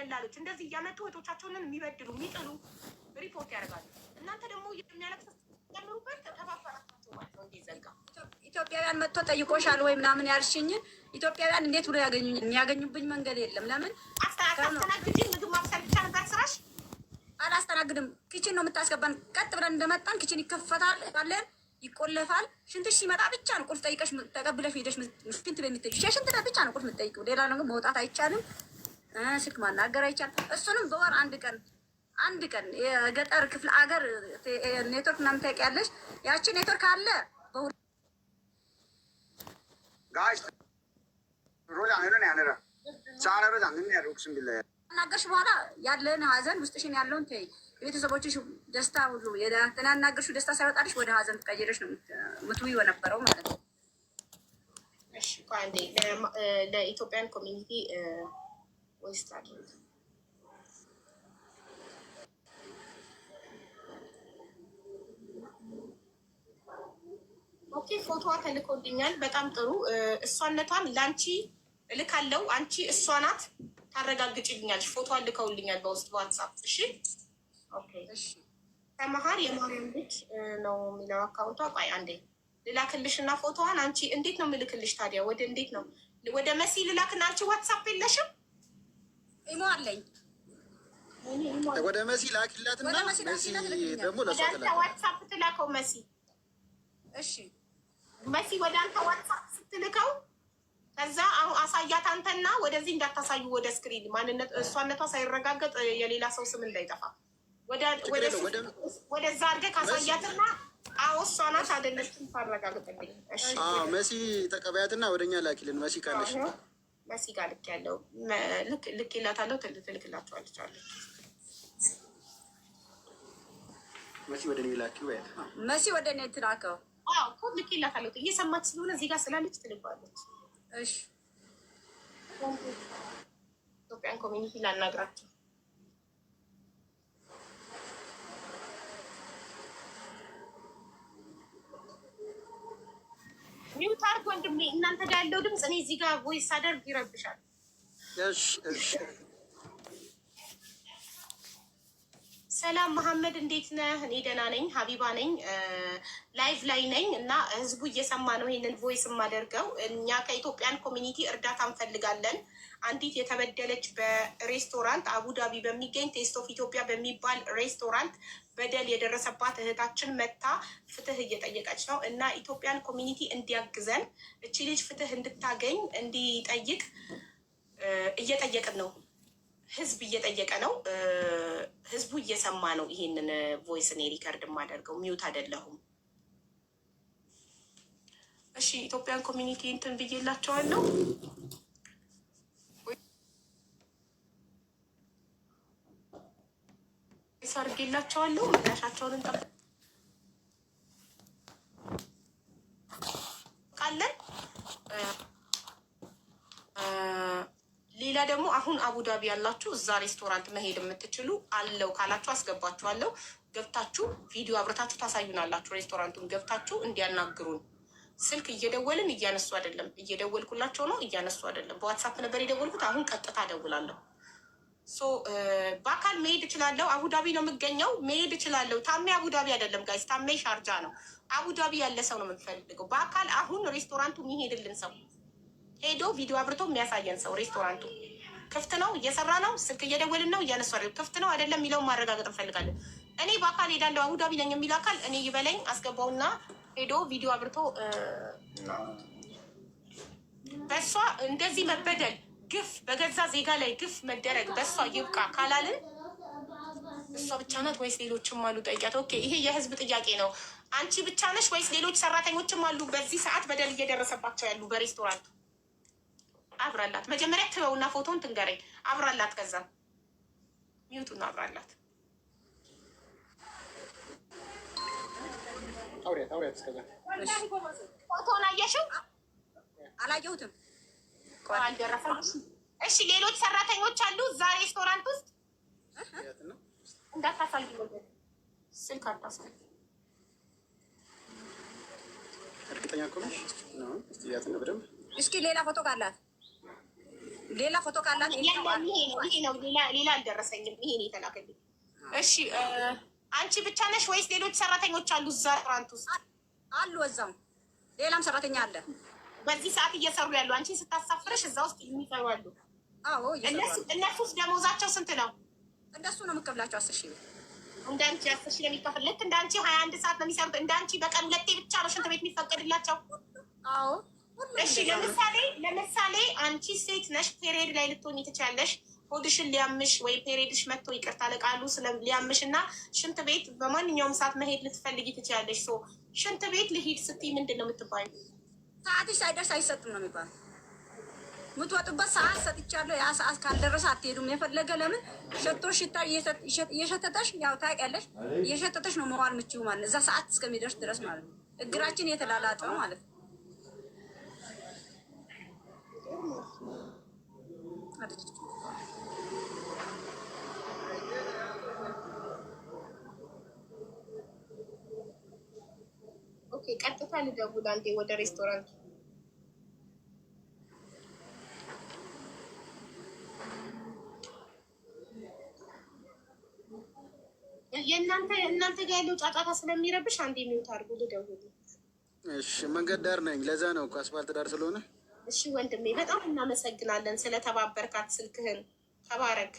ደላሎች እንደዚህ እያመጡ እህቶቻቸውን የሚበድሉ የሚጥሉ ሪፖርት ያደርጋሉ። እናንተ ደግሞ የሚያለቅሱ ያምሩበት ተባበራቸው ማለት ነው። እንዲዘጋ ኢትዮጵያውያን መጥቶ ጠይቆሻል ወይ ምናምን ያልሽኝን ኢትዮጵያውያን እንዴት ብሎ ያገኙኝ? የሚያገኙብኝ መንገድ የለም። ለምን አስተናግጂ? ምግብ ማብሰል ብቻ ነበር ስራሽ? አላስተናግድም። ኪችን ነው የምታስገባን። ቀጥ ብለን እንደመጣን ኪችን ይከፈታል፣ ባለን ይቆለፋል። ሽንትሽ ሲመጣ ብቻ ነው ቁልፍ ጠይቀሽ ተቀብለሽ ሄደሽ ሽንት በሚጠይቅ ሽንት ብቻ ነው ቁልፍ የምትጠይቂው። ሌላ ነገር መውጣት አይቻልም፣ ስልክ ማናገር አይቻልም። እሱንም በወር አንድ ቀን የገጠር ክፍለ አገር ኔትወርክ ምናምን ታውቂያለሽ? ያቺ ኔትወርክ አለ ናገርሽ በኋላ ያለን ሀዘን ውስጥሽን ያለውን ተይ። የቤተሰቦችሽ ደስታ ሁሉ የተናገርሽው ደስታ ሳይወጣልሽ ወደ ሀዘን ተቀይረሽ ነው ምትውይ የነበረው ማለት ነው። እሺ አንዴ ለኢትዮጵያን ኮሚኒቲ ወይስ ታድርግ? ኦኬ ፎቶዋ ተልኮልኛል። በጣም ጥሩ። እሷነቷን ለአንቺ እልካለው። አንቺ እሷ ናት ታረጋግጭልኛለሽ። ፎቶዋን ልከውልኛል በውስጥ በዋትሳፕ። እሺ ኦኬ። እሺ ከመሀር የማርያም ልጅ ነው የሚለው አካውንቷ። ቆይ አንዴ ልላክልሽ እና ፎቶዋን አንቺ እንዴት ነው የምልክልሽ ታዲያ? ወደ እንዴት ነው ወደ መሲ ልላክና አንቺ ዋትሳፕ የለሽም? ኢሞ አለኝ። ወደ መሲ ላኪላትና መሲ ደግሞ ለሷ ዋትሳፕ ትላከው መሲ። እሺ መሲ ወደ አንተ ዋትሳፕ ስትልከው ከዛ አሁን አሳያት አንተና ወደዚህ እንዳታሳዩ ወደ ስክሪን ማንነት እሷነቷ ሳይረጋገጥ የሌላ ሰው ስም እንዳይጠፋ ወደዛ አድርገህ ካሳያትና አዎ እሷ ናት አይደለችም ታረጋግጥልኝ። እሺ መሲ ተቀበያትና ወደኛ ላኪልን። መሲ ካለሽ መሲ ጋር ልክ ያለው ልክ ይላታለሁ ትልክላችኋለች አለች። መሲ ወደ እኔ ላኪው ወይ መሲ ወደ እኔ ትላከው። አዎ እኮ ልክ ይላታለሁ እየሰማች ስለሆነ እዚህ ጋር ስላለች ትልባለች። እሺ ኢትዮጵያን ኮሚኒቲ ላናግራቸው። ሚውት አድርግ ወንድሜ። እናንተ ጋር ያለው ድምፅ እኔ እዚህ ጋር ቮይስ አደርግ ይረብሻል። እሺ እሺ። ሰላም መሐመድ እንዴት ነህ? እኔ ደህና ነኝ። ሀቢባ ነኝ። ላይቭ ላይ ነኝ እና ህዝቡ እየሰማ ነው ይሄንን ቮይስ የማደርገው። እኛ ከኢትዮጵያን ኮሚኒቲ እርዳታ እንፈልጋለን። አንዲት የተበደለች በሬስቶራንት አቡዳቢ በሚገኝ ቴስት ኦፍ ኢትዮጵያ በሚባል ሬስቶራንት በደል የደረሰባት እህታችን መታ ፍትህ እየጠየቀች ነው እና ኢትዮጵያን ኮሚኒቲ እንዲያግዘን እቺ ልጅ ፍትህ እንድታገኝ እንዲጠይቅ እየጠየቅን ነው። ህዝብ እየጠየቀ ነው። ህዝቡ እየሰማ ነው። ይሄንን ቮይስ እኔ ሪከርድ የማደርገው ሚውት አይደለሁም። እሺ ኢትዮጵያን ኮሚኒቲ እንትን ብዬላቸዋለሁ። አድርጌላቸዋለሁ። ምላሻቸውን እንጠብቃለን። ሌላ ደግሞ አሁን አቡዳቢ ያላችሁ እዛ ሬስቶራንት መሄድ የምትችሉ አለው ካላችሁ አስገባችኋለሁ። ገብታችሁ ቪዲዮ አብረታችሁ ታሳዩናላችሁ። ሬስቶራንቱን ገብታችሁ እንዲያናግሩን ስልክ እየደወልን እያነሱ አይደለም። እየደወልኩላቸው ነው እያነሱ አይደለም። በዋትሳፕ ነበር የደወልኩት። አሁን ቀጥታ እደውላለሁ። በአካል መሄድ እችላለሁ። አቡዳቢ ነው የምገኘው። መሄድ እችላለሁ። ታሜ አቡዳቢ አይደለም ጋይስ፣ ታሜ ሻርጃ ነው። አቡዳቢ ያለ ሰው ነው የምንፈልገው በአካል። አሁን ሬስቶራንቱ የሚሄድልን ሰው ሄዶ ቪዲዮ አብርቶ የሚያሳየን ሰው። ሬስቶራንቱ ክፍት ነው፣ እየሰራ ነው፣ ስልክ እየደወልን ነው፣ እያነሱ ክፍት ነው አይደለም የሚለውን ማረጋገጥ እንፈልጋለን። እኔ በአካል ሄዳለሁ አቡዳቢ ነኝ የሚል አካል እኔ ይበለኝ፣ አስገባውና ሄዶ ቪዲዮ አብርቶ በእሷ እንደዚህ መበደል ግፍ በገዛ ዜጋ ላይ ግፍ መደረግ በእሷ ይብቃ ካላልን እሷ ብቻ ናት ወይስ ሌሎችም አሉ? ጠይቂያት። ኦኬ ይሄ የህዝብ ጥያቄ ነው። አንቺ ብቻ ነሽ ወይስ ሌሎች ሰራተኞችም አሉ በዚህ ሰዓት በደል እየደረሰባቸው ያሉ በሬስቶራንቱ? አብራላት መጀመሪያ ትበውና ፎቶን ትንገረኝ። አብራላት፣ ከዛ ሚዩቱን አብራላት። ፎቶን አየሽው? አላየሁትም። አልደረሰም። እሺ ሌሎች ሰራተኞች አሉ እዛ ሬስቶራንት ውስጥ? እንዳታሳይ ስልክ አታሳይ። እርግጠኛ ከሆነሽ ነው። እስቲ ያትና በደንብ እስኪ ሌላ ፎቶ ካላት ሌላ ፎቶ ካላት ይሄ ነው። ሌላ አልደረሰኝም። ይሄ ነው የተላከልኝ። እሺ አንቺ ብቻ ነሽ ወይስ ሌሎች ሰራተኞች አሉ እዛ ሬስቶራንት ውስጥ? አሉ እዛው ሌላም ሰራተኛ አለ። በዚህ ሰዓት እየሰሩ ያሉ አንቺን ስታሳፍረሽ እዛ ውስጥ የሚሰሩ አሉ? አዎ እነሱስ ደሞዛቸው ስንት ነው? እንደሱ ነው የምከፍላቸው 10,000 ብር። እንዳንቺ 10,000 ለሚከፍል ልክ እንዳንቺ 21 ሰዓት ነው የሚሰሩት። እንዳንቺ በቀን 2 ብቻ ነው ሽንት ቤት የሚፈቀድላቸው? አዎ። እሺ ለምሳሌ አንቺ ሴት ነሽ፣ ፔሪየድ ላይ ልትሆኚ ትችያለሽ። ሆድሽን ሊያምሽ ወይ ፔሪየድሽ መጥቶ ይቅርታ ለቃሉ ሊያምሽ እና ሽንት ቤት በማንኛውም ሰዓት መሄድ ልትፈልጊ ትችያለሽ። ሽንት ቤት ልሂድ ስትይ ምንድን ነው የምትባዩ? ሰዓትሽ ሳይደርስ አይሰጥም ነው የሚባለው። የምትወጡበት ሰዓት ሰጥቻለሁ፣ ያ ሰዓት ካልደረሰ አትሄዱም። የፈለገ ለምን ሸቶ ሽታ እየሸተተሽ ያው ታውቂያለሽ፣ እየሸተተሽ ነው መዋል ምችው ማለት እዛ ሰዓት እስከሚደርስ ድረስ ማለት ነው። እግራችን የተላላጠ ነው ማለት ነው። ኦኬ ቀጥታ ልደውል አንዴ ወደ ሬስቶራንቱ። እናንተ ጋር ያለው ጫጫታ ስለሚረብሽ አንዴ የሚውት አድርጉ ልደውል። እሺ መንገድ ዳር ነኝ፣ ለዛ ነው እኮ አስፋልት ዳር ስለሆነ። እሺ ወንድሜ በጣም እናመሰግናለን ስለተባበርካት። ስልክህን ተባረክ።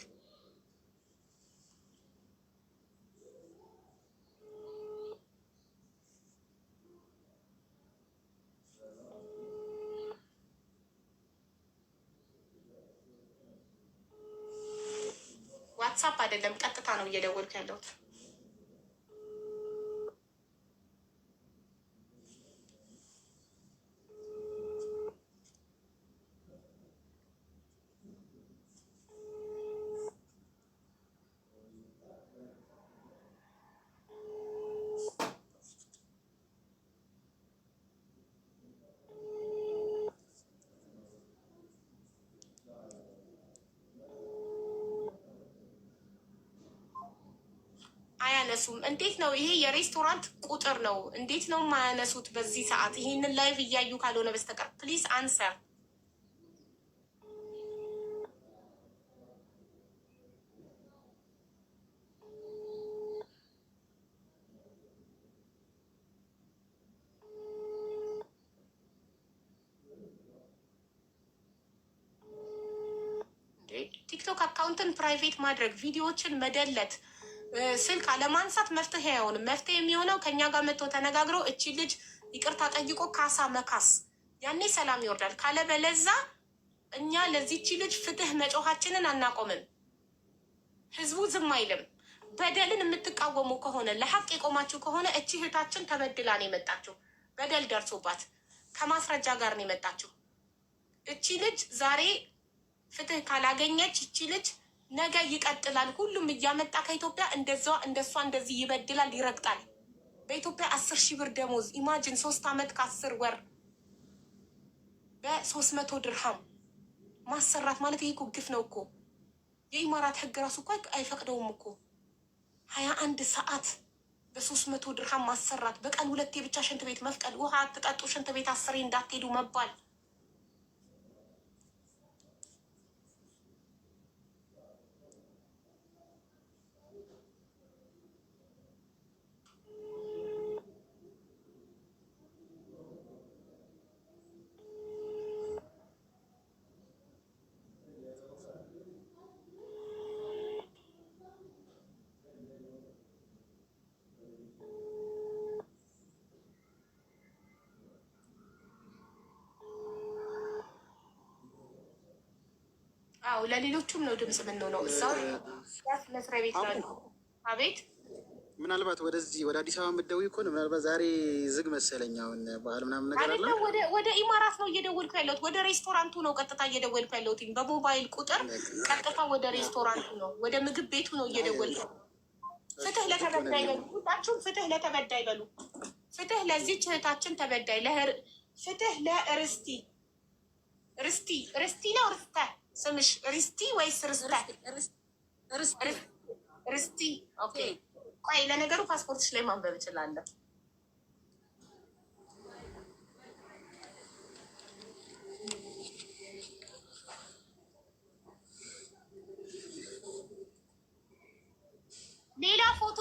ዋትሳፕ አይደለም ቀጥታ ነው እየደወልኩ ያለሁት። አያነሱም። እንዴት ነው ይሄ? የሬስቶራንት ቁጥር ነው። እንዴት ነው የማያነሱት በዚህ ሰዓት? ይሄንን ላይቭ እያዩ ካልሆነ በስተቀር ፕሊዝ አንሰር። ቲክቶክ አካውንትን ፕራይቬት ማድረግ፣ ቪዲዮዎችን መደለት፣ ስልክ አለማንሳት መፍትሄ አይሆንም። መፍትሄ የሚሆነው ከኛ ጋር መጥቶ ተነጋግረው እቺ ልጅ ይቅርታ ጠይቆ ካሳ መካስ፣ ያኔ ሰላም ይወርዳል። ካለበለዛ እኛ ለዚህቺ ልጅ ፍትህ መጮኻችንን አናቆምም። ህዝቡ ዝም አይልም። በደልን የምትቃወሙ ከሆነ ለሀቅ የቆማችሁ ከሆነ እቺ እህታችን ተበድላ ነው የመጣችሁ። በደል ደርሶባት ከማስረጃ ጋር ነው የመጣችሁ። እቺ ልጅ ዛሬ ፍትህ ካላገኘች እቺ ልጅ ነገ ይቀጥላል። ሁሉም እያመጣ ከኢትዮጵያ እንደሷ እንደዚህ ይበድላል፣ ይረግጣል። በኢትዮጵያ 10,000 ብር ደሞዝ ኢማጅን 3 ዓመት ከ10 ወር በ300 ድርሃም ማሰራት ማለት ይሄ እኮ ግፍ ነው እኮ። የኢማራት ህግ ራሱ እኮ አይፈቅደውም እኮ 21 ሰዓት በ300 ድርሃም ማሰራት፣ በቀን 2 ብቻ ሽንት ቤት መፍቀድ፣ ውሃ አትጠጡ፣ ሽንት ቤት 10 እንዳትሄዱ መባል። አዎ ለሌሎቹም ነው ድምፅ የምንሆነው። እዛው መስሪያ ቤት ነው። አቤት ምናልባት ወደዚህ ወደ አዲስ አበባ የምትደውይ እኮ ነው። ምናልባት ዛሬ ዝግ መሰለኝ፣ አሁን በዓል ምናምን ነገር አለ። ወደ ኢማራት ነው እየደወልኩ ያለሁት። ወደ ሬስቶራንቱ ነው ቀጥታ እየደወልኩ ያለሁት። በሞባይል ቁጥር ቀጥታ ወደ ሬስቶራንቱ ነው፣ ወደ ምግብ ቤቱ ነው እየደወልኩ። ፍትህ ለተበዳይ በሉ፣ ሁላችሁም ፍትህ ለተበዳይ በሉ። ፍትህ ለዚህች እህታችን ተበዳይ፣ ፍትህ ለእርስቲ ርስቲ ነው ርስተ ስምሽ ርስቲ ወይስ ርስተ? ርስቲ። ኦኬ ቆይ ለነገሩ ፓስፖርትሽ ላይ ማንበብ እችላለሁ።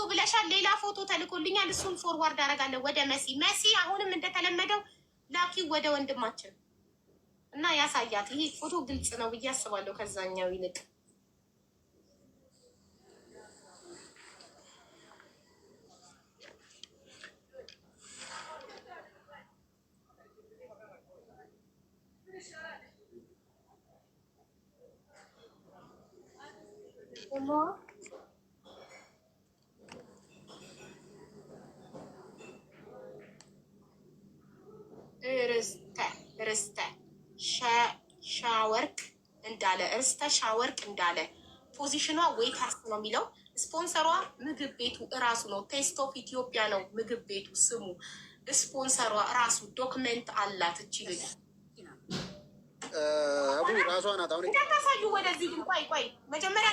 ብለሻል። ሌላ ፎቶ ተልኮልኛል። እሱን ፎርዋርድ አደርጋለሁ ወደ መሲ። መሲ አሁንም እንደተለመደው ላኪው ወደ ወንድማችን እና ያሳያት። ይሄ ፎቶ ግልጽ ነው ብዬ አስባለሁ ከዛኛው ይልቅ። ርስተ ሻወርቅ እንዳለ ፖዚሽኗ ዌይተርስ ነው የሚለው። ስፖንሰሯ ምግብ ቤቱ እራሱ ነው። ቴስት ኦፍ ኢትዮጵያ ነው ምግብ ቤቱ ስሙ። ስፖንሰሯ እራሱ ዶክመንት አላት። እቺ ልጅ አቡ ራሷ ናት። አሁን እንዳታሳዩ ወደዚህ ግን ቆይ መጀመሪያ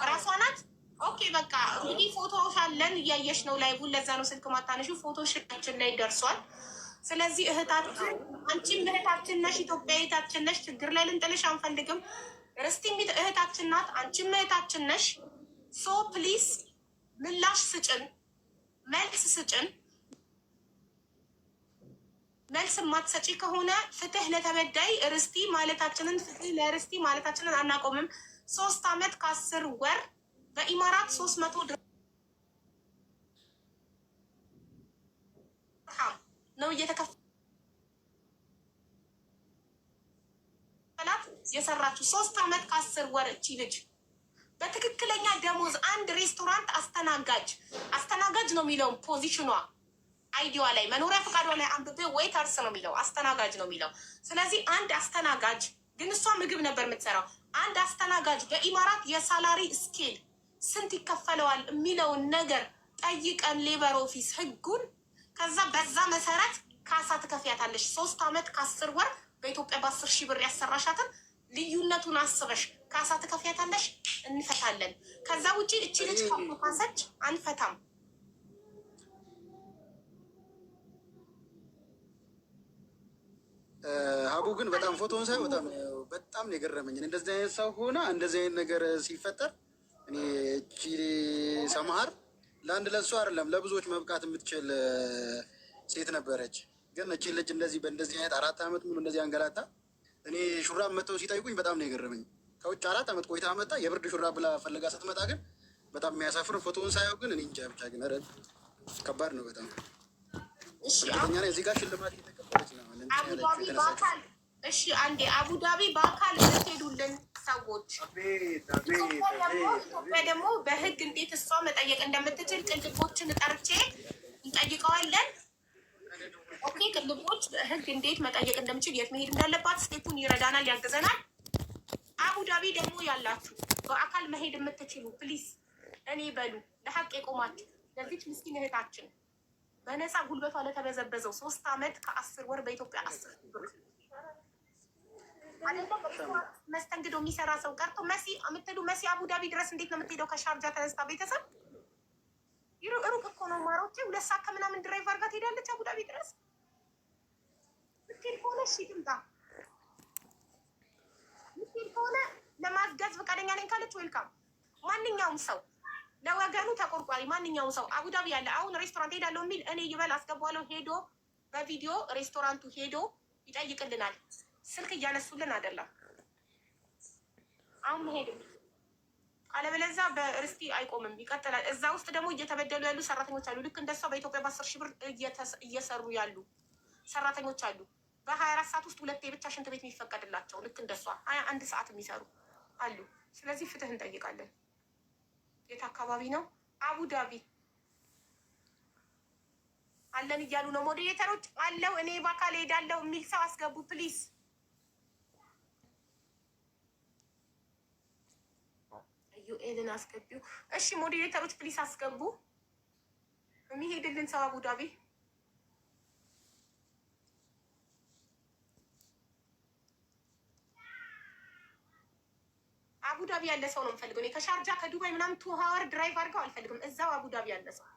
ራሷ ናት። ኦኬ በቃ እንግዲህ ፎቶዎች አለን እያየሽ ነው ላይቡን። ለዛ ነው ስልክ ማታነሹ። ፎቶሽችን ላይ ደርሷል። ስለዚህ እህታችን፣ አንቺም እህታችን ነሽ፣ ኢትዮጵያ እህታችን ነሽ። ችግር ላይ ልንጥልሽ አንፈልግም። ርስቲም እህታችን ናት፣ አንቺም እህታችን ነሽ። ሶ ፕሊስ ምላሽ ስጭን፣ መልስ ስጭን። መልስ የማትሰጪ ከሆነ ፍትህ ለተበዳይ ርስቲ ማለታችንን፣ ፍትህ ለርስቲ ማለታችንን አናቆምም። 3 ዓመት ከ10 ወር በኢማራት 300 ድርሃም ነው እየተከፈላት የሰራችው። 3 ዓመት ከ10 ወር እቺ ልጅ በትክክለኛ ደሞዝ አንድ ሬስቶራንት አስተናጋጅ ነው የሚለው ፖዚሽኗ አይዲዋ ላይ መኖሪያ ፈቃዷ ላይ አንብቤ ዌይተርስ ነው የሚለው፣ አስተናጋጅ ነው የሚለው። ስለዚህ አንድ አስተናጋጅ ግን እሷ ምግብ ነበር የምትሰራው። አንድ አስተናጋጅ በኢማራት የሳላሪ ስኬል ስንት ይከፈለዋል የሚለውን ነገር ጠይቀን ሌበር ኦፊስ ህጉን፣ ከዛ በዛ መሰረት ካሳ ትከፍያታለሽ። 3 ዓመት ከ10 ወር በኢትዮጵያ በ10 ሺህ ብር ያሰራሻትን ልዩነቱን አስበሽ ካሳ ትከፍያታለሽ። እንፈታለን። ከዛ ውጭ እቺ ልጅ ካሰች አንፈታም። ሀቡ ግን በጣም ፎቶን ሳይ በጣም ነው የገረመኝ። እንደዚህ አይነት ሰው ሆና እንደዚህ አይነት ነገር ሲፈጠር እኔ እቺ ሰማሃር ለአንድ ለሱ አይደለም ለብዙዎች መብቃት የምትችል ሴት ነበረች። ግን እቺ ልጅ እንደዚህ በእንደዚህ አይነት 4 ዓመት ሙሉ እንደዚህ አንገላታ። እኔ ሹራብ መተው ሲጠይቁኝ በጣም ነው የገረመኝ። ከውጭ 4 ዓመት ቆይታ መጣ የብርድ ሹራብ ብላ ፈልጋ ስትመጣ ግን በጣም የሚያሳፍር ፎቶውን ሳየው ግን እኔ እንጃ ብቻ ግን ከባድ ነው በጣም። እርግጠኛ ነኝ እዚህ ጋር ሽልማት እየተቀበለች ነው። አቡዳቢ በአካል እሺ፣ አንዴ አቡዳቢ በአካል የምትሄዱልን ሰዎች ኢትዮጵያ ደግሞ በህግ እንዴት እሷ መጠየቅ እንደምትችል ቅልቦችን ጠርቼ እንጠይቀዋለን። ኦኬ፣ ቅልቦች ህግ እንዴት መጠየቅ እንደምችል የት መሄድ እንዳለባት ስቴፑን ይረዳናል፣ ያግዘናል። አቡዳቢ ደግሞ ያላችሁ በአካል መሄድ የምትችሉ ፕሊስ እኔ በሉ ለሀቅ የቆማችሁ ለዚች ምስኪን እህታችን በነፃ ጉልበቷ ለተበዘበዘው 3 ዓመት ከ10 ወር በኢትዮጵያ 10 ብር መስተንግዶ የሚሰራ ሰው ቀርቶ መሲ የምትሉ መሲ አቡዳቢ ድረስ እንዴት ነው የምትሄደው? ከሻርጃ ተነስታ ቤተሰብ ሩቅ እኮ ነው ማሮቼ። 2 ሰዓት ከምናምን ድራይቭ አድርጋ ትሄዳለች አቡዳቢ ድረስ። ምትሄድ ከሆነ እሺ ትምጣ። ምትሄድ ከሆነ ለማስገዝ ፈቃደኛ ነኝ ካለች ዌልካም። ማንኛውም ሰው ለወገኑ ተቆርቋሪ ማንኛውም ሰው አቡዳቢ ያለ አሁን ሬስቶራንት ሄዳለሁ የሚል እኔ ይበል አስገባለሁ። ሄዶ በቪዲዮ ሬስቶራንቱ ሄዶ ይጠይቅልናል። ስልክ እያነሱልን አይደለም አሁን መሄድ። አለበለዚያ በርስቲ አይቆምም፣ ይቀጥላል። እዛ ውስጥ ደግሞ እየተበደሉ ያሉ ሰራተኞች አሉ። ልክ እንደሷ በኢትዮጵያ በ10 ሺህ ብር እየሰሩ ያሉ ሰራተኞች አሉ። በ24 ሰዓት ውስጥ 2 ብቻ ሽንት ቤት የሚፈቀድላቸው ልክ እንደሷ 21 ሰዓት የሚሰሩ አሉ። ስለዚህ ፍትህ እንጠይቃለን። የት አካባቢ ነው? አቡዳቢ አለን እያሉ ነው ሞዴሬተሮች። አለው እኔ በአካል ሄዳለሁ የሚል ሰው አስገቡ ፕሊዝ። ዩኤልን አስገቢው። እሺ ሞዴሬተሮች ፕሊስ አስገቡ። የሚሄድልን ሰው አቡዳቢ አቡዳቢ ያለ ሰው ነው የምፈልገው። እኔ ከሻርጃ ከዱባይ ምናምን 2 ሀወር ድራይቭ አድርገው አልፈልግም። እዛው አቡዳቢ ያለ ሰው።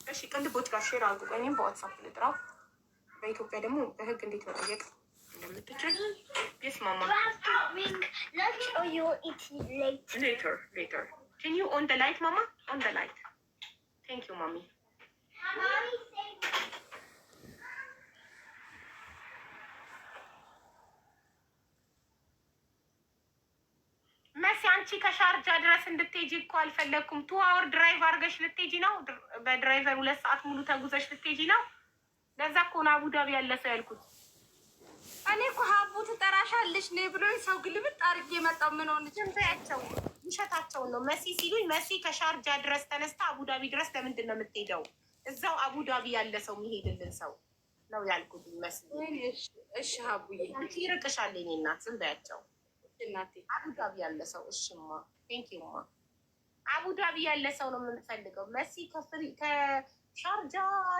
እሺ ቅንድቦች ጋር ሼር አድርጉ። እኔም በዋትሳፕ ልጥራው። በኢትዮጵያ ደግሞ በህግ እንዴት መጠየቅ ስለምትችል yes mama Lunch or you will eat later? later can you on the light mama on the light thank you mommy መሲ አንቺ ከሻርጃ ድረስ እንድትሄጂ እኮ አልፈለግኩም። 2 hour ድራይቭ አድርገሽ ልትሄጂ ነው። በድራይቨር 2 ሰዓት ሙሉ ተጉዘሽ ልትሄጂ ነው። ለዛ እኮ ነው አቡዳቢ ያለ ሰው ያልኩት። እኔ እኮ ሀቡ ትጠራሻለች ነይ ብሎኝ ሰው ግልብጥ አድርጌ የመጣው ምን ሆነ? ጅንታያቸው ውሸታቸውን ነው። መሲ ሲሉኝ መሲ ከሻርጃ ድረስ ተነስታ አቡዳቢ ድረስ ለምንድን ነው የምትሄደው? እዛው አቡዳቢ ያለ ሰው የሚሄድልን ሰው ነው ያልኩት። መሲ እሺ ሀቡዬ አንቺ ይርቅሻል የኔ እናት ዝም በያቸው። እናቴ አቡዳቢ ያለ ሰው እሽማ ቴንኪዩማ አቡዳቢ ያለ ሰው ነው የምንፈልገው። መሲ ከሻርጃ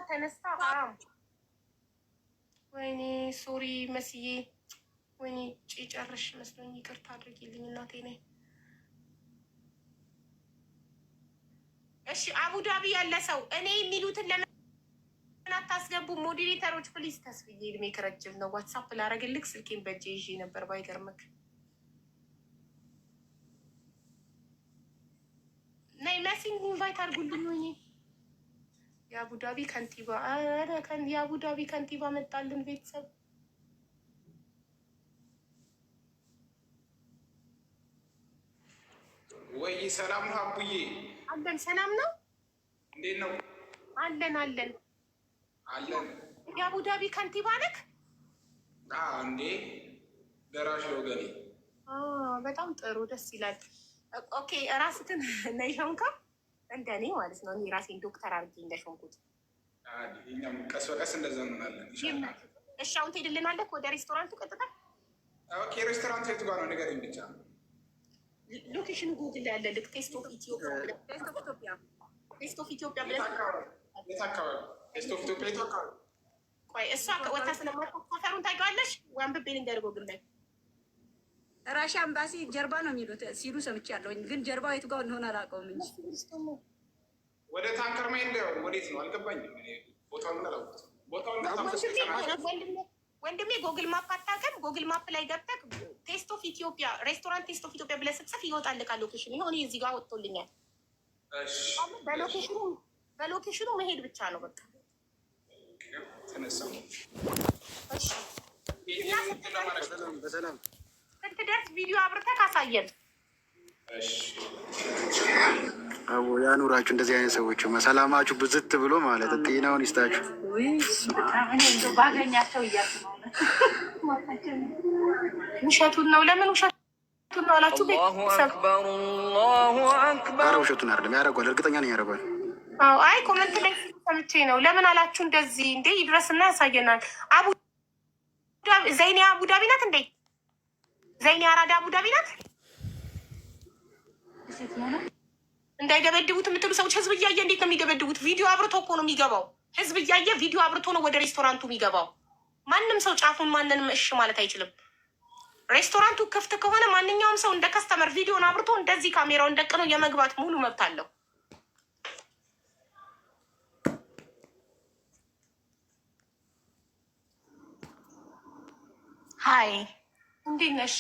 ተነስታ አራም ወይኔ ሶሪ መስዬ ወይኔ ጨርሽ መስሎኝ ይቅርታ አድርጊልኝ እናቴ ነኝ። እሺ አቡዳቢ ያለ ሰው እኔ የሚሉትን ለምን አታስገቡ? ሞዴሬተሮች ፕሊዝ። ተስብዬ እድሜ ከረጅም ነው ዋትሳፕ ላረግልክ ስልኬን በእጄ ይዤ ነበር ባይገርምክ። ነይ መሲን ኢንቫይት አድርጉልኝ። ወይኔ የአቡዳቢ ከንቲባ የአቡዳቢ ከንቲባ መጣልን ቤተሰብ። ወይ ሰላም ነው አቡዬ? አለን ሰላም ነው። እንዴት ነው? አለን አለን አለን። የአቡዳቢ ከንቲባ ነክ? እንዴ ደራሽ ወገኔ። በጣም ጥሩ ደስ ይላል። ኦኬ ራስትን ነይሾንካ እንደኔ ማለት ነው። እኔ ራሴን ዶክተር አድርጌ እንደሾንኩት እኛም ቀስ በቀስ እንደዛ እንሆናለን። እሺ አሁን ትሄድልናለህ ወደ ሬስቶራንቱ ቀጥታ? ኦኬ ሬስቶራንት የቱ ጋር ነው ንገረኝ ብቻ። ሎኬሽን ጉግል ያለ ልክ ቴስት ኦፍ ኢትዮጵያ ቴስት ኦፍ ኢትዮጵያ ብለህ የት አካባቢ? ቴስት ኦፍ ኢትዮጵያ የቱ አካባቢ? ቆይ እሷ ወታ ስለማታውቅ ሰፈሩን ታውቂዋለሽ? አንብቤ ልንገርህ ጎግል ላይ ራሻ አምባሲ ጀርባ ነው የሚሉት ሲሉ ሰምቻለሁኝ፣ ግን ጀርባው የቱ ጋር እንደሆነ አላውቀውም እንጂ ወደ ታንከር መሄድ ወዴት ነው አልገባኝም። ቦታውን ምን አላውቅም። ቦታውን ወንድሜ ጎግል ማፕ አታውቅም? ጎግል ማፕ ላይ ገብተህ ቴስት ኦፍ ኢትዮጵያ ሬስቶራንት ቴስት ኦፍ ኢትዮጵያ ብለህ ስትጽፍ ይወጣልካል ሎኬሽን። ይኸው እኔ እዚህ ጋር ወጥቶልኛል። በሎኬሽኑ መሄድ ብቻ ነው በቃ። ተነሳው በሰላም ስትደርስ ቪዲዮ አብርተህ ካሳየን። አዎ ያኑራችሁ። እንደዚህ አይነት ሰዎች ሰላማችሁ ብዝት ብሎ ማለት ጤናውን ይስጣችሁ። ባገኛቸው እያልኩ ነው። ውሸቱን ነው። ለምን ውሸቱን ነው አላችሁ? ኧረ ውሸቱን አይደለም ያደርገዋል። እርግጠኛ ነኝ ያደርገዋል። አይ ኮመንት ላይ ሰምቼ ነው። ለምን አላችሁ እንደዚህ? እንዴ ይድረስና ያሳየናል። ዘይኔ አቡዳቢ ናት እንዴ? ዘይኔ አራዳ አቡዳቢ ናት። እንዳይደበድቡት የምትሉ ሰዎች ህዝብ እያየ እንዴት ነው የሚደበድቡት? ቪዲዮ አብርቶ እኮ ነው የሚገባው። ህዝብ እያየ ቪዲዮ አብርቶ ነው ወደ ሬስቶራንቱ የሚገባው። ማንም ሰው ጫፉን ማንንም እሺ ማለት አይችልም። ሬስቶራንቱ ክፍት ከሆነ ማንኛውም ሰው እንደ ከስተመር ቪዲዮን አብርቶ እንደዚህ ካሜራውን ደቅነው የመግባት ሙሉ መብት አለው። ሀይ እንዴት ነሽ?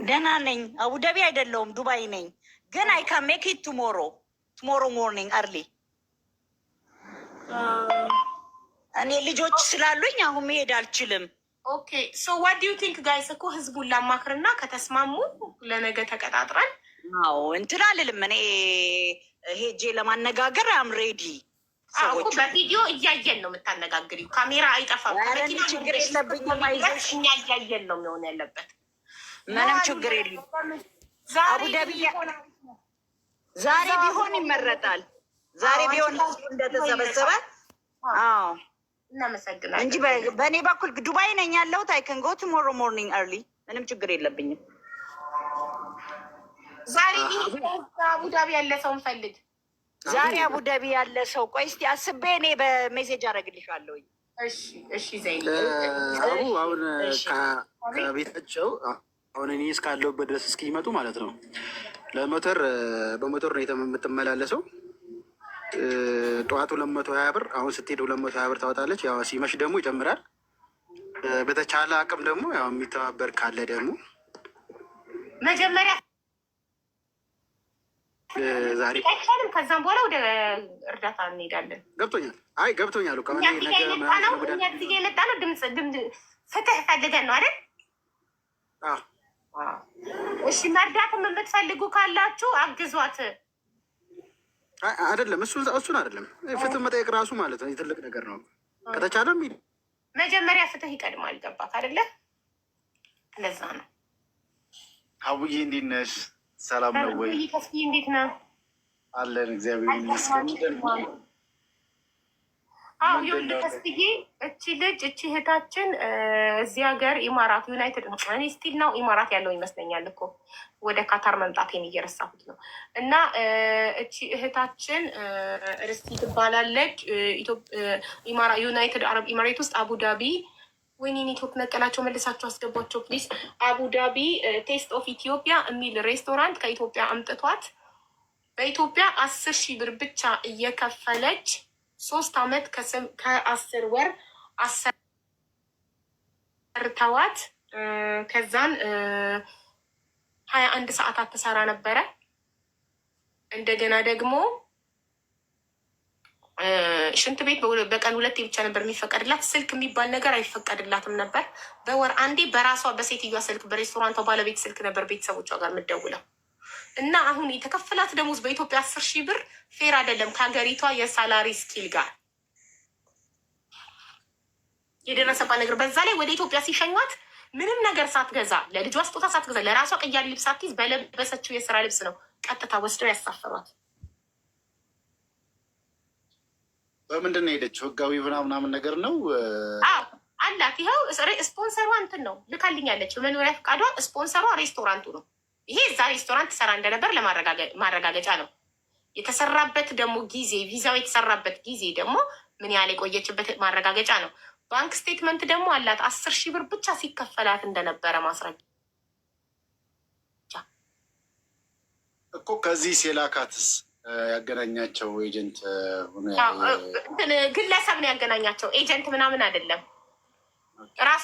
ደህና ነኝ። አቡዳቢ አይደለሁም ዱባይ ነኝ። ግን አይ ካን ሜክ ኢት ቱሞሮ ሞርኒንግ አርሊ። እኔ ልጆች ስላሉኝ አሁን መሄድ አልችልም። ኦኬ ሶ ዋት ዱ ዩ ቲንክ ጋይስ? እኮ ህዝቡን ላማክርና ከተስማሙ ለነገ ተቀጣጥረን እንትን አልልም። እኔ ሄጄ ለማነጋገር አም ሬዲ። እኮ በቪዲዮ እያየን ነው የምታነጋግሪው። ካሜራ አይጠፋም። ችግር የለብኝም። አይዞሽ እኛ እያየን ነው የሚሆን ያለበት። ምንም ችግር የለም። አቡዳቢ ዛሬ ቢሆን ይመረጣል። ዛሬ ቢሆን እንደተሰበሰበ እናመሰግናለን እንጂ በእኔ በኩል ዱባይ ነኝ ያለሁት። አይ ከን ጎ ቱሞሮ ሞርኒንግ አርሊ። ምንም ችግር የለብኝም። ዛሬ አቡዳቢ ያለ ሰው እንፈልግ። ዛሬ አቡዳቢ ያለ ሰው ቆይ እስኪ አስቤ እኔ በሜሴጅ አደርግልሻለሁ። እሺ ዘይኔ አሁን ከቤታቸው አሁን እኔ እስካለሁበት ድረስ እስኪመጡ ማለት ነው በሞተር ነው የምትመላለሰው። ጠዋቱ 220 ብር፣ አሁን ስትሄድ 220 ብር ታወጣለች። ያው ሲመሽ ደግሞ ይጨምራል። በተቻለ አቅም ደግሞ ያው የሚተባበር ካለ ደግሞ መጀመሪያ ዛሬ አይቻልም። ከዛም በኋላ ወደ እርዳታ እንሄዳለን። ገብቶኛል። አይ ገብቶኛል እኮ እኛ እዚህ ጋ የመጣ ነው ድምፅ ፍትህ ፈልገን ነው አይደል? እሺ መርዳትም የምትፈልጉ ካላችሁ አግዟት። አይደለም እሱን አይደለም ፍትህ መጠየቅ ራሱ ማለት ነው ትልቅ ነገር ነው። ከተቻለ መጀመሪያ ፍትህ ይቀድማል። ገባት አይደለ? ለዛ ነው። ሀቡዬ እንዴት ነሽ? ሰላም ነው ወይ? ከስዬ እንዴት ነህ? አለን እግዚአብሔር ይመስገን። አዎ ይኸውልህ ተስብዬ እቺ ልጅ እቺ እህታችን እዚህ ሀገር ኢማራት ዩናይትድ እኔ ስቲል ነው ኢማራት ያለው ይመስለኛል እኮ ወደ ካታር መምጣቴን እየረሳሁት ነው። እና እቺ እህታችን ርስቲ ትባላለች። ዩናይትድ አረብ ኢማሬት ውስጥ አቡዳቢ ወይኔ ኔትወርክ ነቀላቸው፣ መልሳቸው አስገቧቸው ፕሊዝ። አቡዳቢ ቴስት ኦፍ ኢትዮጵያ የሚል ሬስቶራንት ከኢትዮጵያ አምጥቷት በኢትዮጵያ 10,000 ብር ብቻ እየከፈለች 3 ዓመት ከ10 ወር አሰርተዋት ከዛን 21 ሰዓታት ትሰራ ነበረ። እንደገና ደግሞ ሽንት ቤት በቀን 2 ብቻ ነበር የሚፈቀድላት። ስልክ የሚባል ነገር አይፈቀድላትም ነበር። በወር አንዴ በራሷ በሴትዮዋ ስልክ በሬስቶራንቷ ባለቤት ስልክ ነበር ቤተሰቦቿ ጋር የምትደውለው። እና አሁን የተከፈላት ደሞዝ በኢትዮጵያ 10,000 ብር ፌር አይደለም ከሀገሪቷ የሳላሪ ስኪል ጋር የደረሰባት ነገር። በዛ ላይ ወደ ኢትዮጵያ ሲሸኟት ምንም ነገር ሳትገዛ ለልጇ ስጦታ ሳትገዛ ለራሷ ቀያሪ ልብስ ሳትይዝ በለበሰችው የስራ ልብስ ነው ቀጥታ ወስደው ያሳፈሯት። በምንድን ነው ሄደችው? ህጋዊ ምናምን ነገር ነው አላት። ይኸው ስፖንሰሯ እንትን ነው ልካልኛለች። በመኖሪያ ፈቃዷ ስፖንሰሯ ሬስቶራንቱ ነው። ይሄ እዛ ሬስቶራንት ትሰራ እንደነበር ለማረጋገጫ ነው። የተሰራበት ደግሞ ጊዜ ቪዛው የተሰራበት ጊዜ ደግሞ ምን ያህል የቆየችበት ማረጋገጫ ነው። ባንክ ስቴትመንት ደግሞ አላት 10,000 ብር ብቻ ሲከፈላት እንደነበረ ማስረጃ እኮ። ከዚህ ሴላካትስ ያገናኛቸው ኤጀንት ግለሰብ ነው ያገናኛቸው፣ ኤጀንት ምናምን አይደለም። ራሷ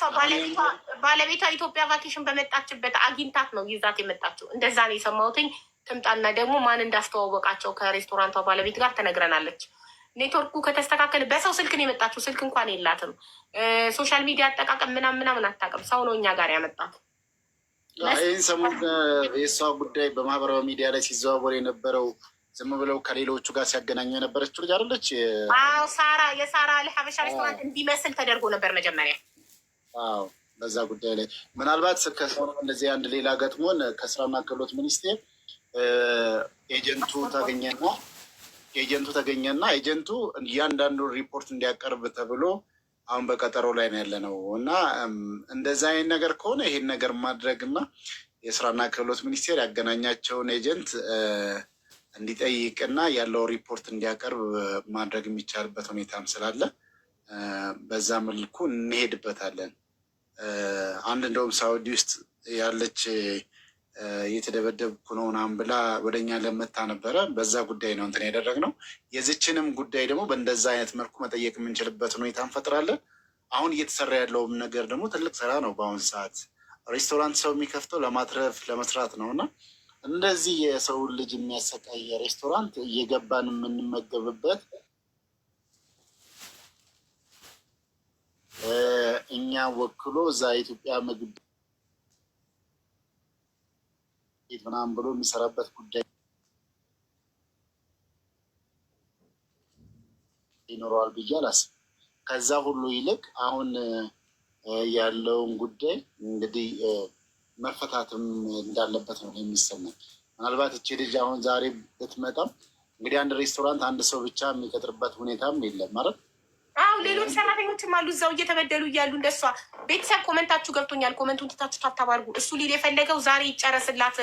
ባለቤቷ ኢትዮጵያ ቫኬሽን በመጣችበት አግኝታት ነው ይዛት የመጣችው። እንደዛ ነው የሰማሁትኝ። ትምጣና ደግሞ ማን እንዳስተዋወቃቸው ከሬስቶራንቷ ባለቤት ጋር ትነግረናለች። ኔትወርኩ ከተስተካከለ በሰው ስልክ ነው የመጣችው። ስልክ እንኳን የላትም። ሶሻል ሚዲያ አጠቃቀም ምናምን አታውቅም። ሰው ነው እኛ ጋር ያመጣት። ይህን ሰሞን የእሷ ጉዳይ በማህበራዊ ሚዲያ ላይ ሲዘዋወር የነበረው ዝም ብለው ከሌሎቹ ጋር ሲያገናኙ የነበረችው ልጅ አይደለች? አዎ የሳራ ለሀበሻ ሬስቶራንት እንዲመስል ተደርጎ ነበር መጀመሪያ። አዎ በዛ ጉዳይ ላይ ምናልባት ከሰው እንደዚህ አንድ ሌላ ገጥሞን ከስራና ክህሎት ሚኒስቴር ኤጀንቱ ተገኘና ኤጀንቱ እያንዳንዱ ሪፖርት እንዲያቀርብ ተብሎ አሁን በቀጠሮ ላይ ነው ያለ ነው። እና እንደዛ አይነት ነገር ከሆነ ይሄን ነገር ማድረግና የስራና ክህሎት ሚኒስቴር ያገናኛቸውን ኤጀንት እንዲጠይቅና ያለው ሪፖርት እንዲያቀርብ ማድረግ የሚቻልበት ሁኔታም ስላለ በዛ መልኩ እንሄድበታለን። አንድ እንደውም ሳውዲ ውስጥ ያለች እየተደበደብኩ ነው ምናምን ብላ ወደኛ ለመታ ነበረ። በዛ ጉዳይ ነው እንትን ያደረግነው። የዚችንም ጉዳይ ደግሞ በእንደዛ አይነት መልኩ መጠየቅ የምንችልበትን ሁኔታ እንፈጥራለን። አሁን እየተሰራ ያለውም ነገር ደግሞ ትልቅ ስራ ነው። በአሁኑ ሰዓት ሬስቶራንት ሰው የሚከፍተው ለማትረፍ ለመስራት ነው እና እንደዚህ የሰው ልጅ የሚያሰቃይ ሬስቶራንት እየገባን የምንመገብበት እኛ ወክሎ እዛ የኢትዮጵያ ምግብ ቤት ምናምን ብሎ የሚሰራበት ጉዳይ ይኖረዋል ብዬ አላስብም። ከዛ ሁሉ ይልቅ አሁን ያለውን ጉዳይ እንግዲህ መፈታትም እንዳለበት ነው የሚሰማኝ። ምናልባት እቺ ልጅ አሁን ዛሬ ብትመጣም እንግዲህ አንድ ሬስቶራንት አንድ ሰው ብቻ የሚቀጥርበት ሁኔታም የለም ማለት። አዎ ሌሎች ሰራተኞችም አሉ እዛው እየተበደሉ እያሉ እንደሷ። ቤተሰብ ኮመንታችሁ ገብቶኛል። ኮመንቱን ትታችሁ ታታባርጉ። እሱ ሊል የፈለገው ዛሬ ይጨረስላት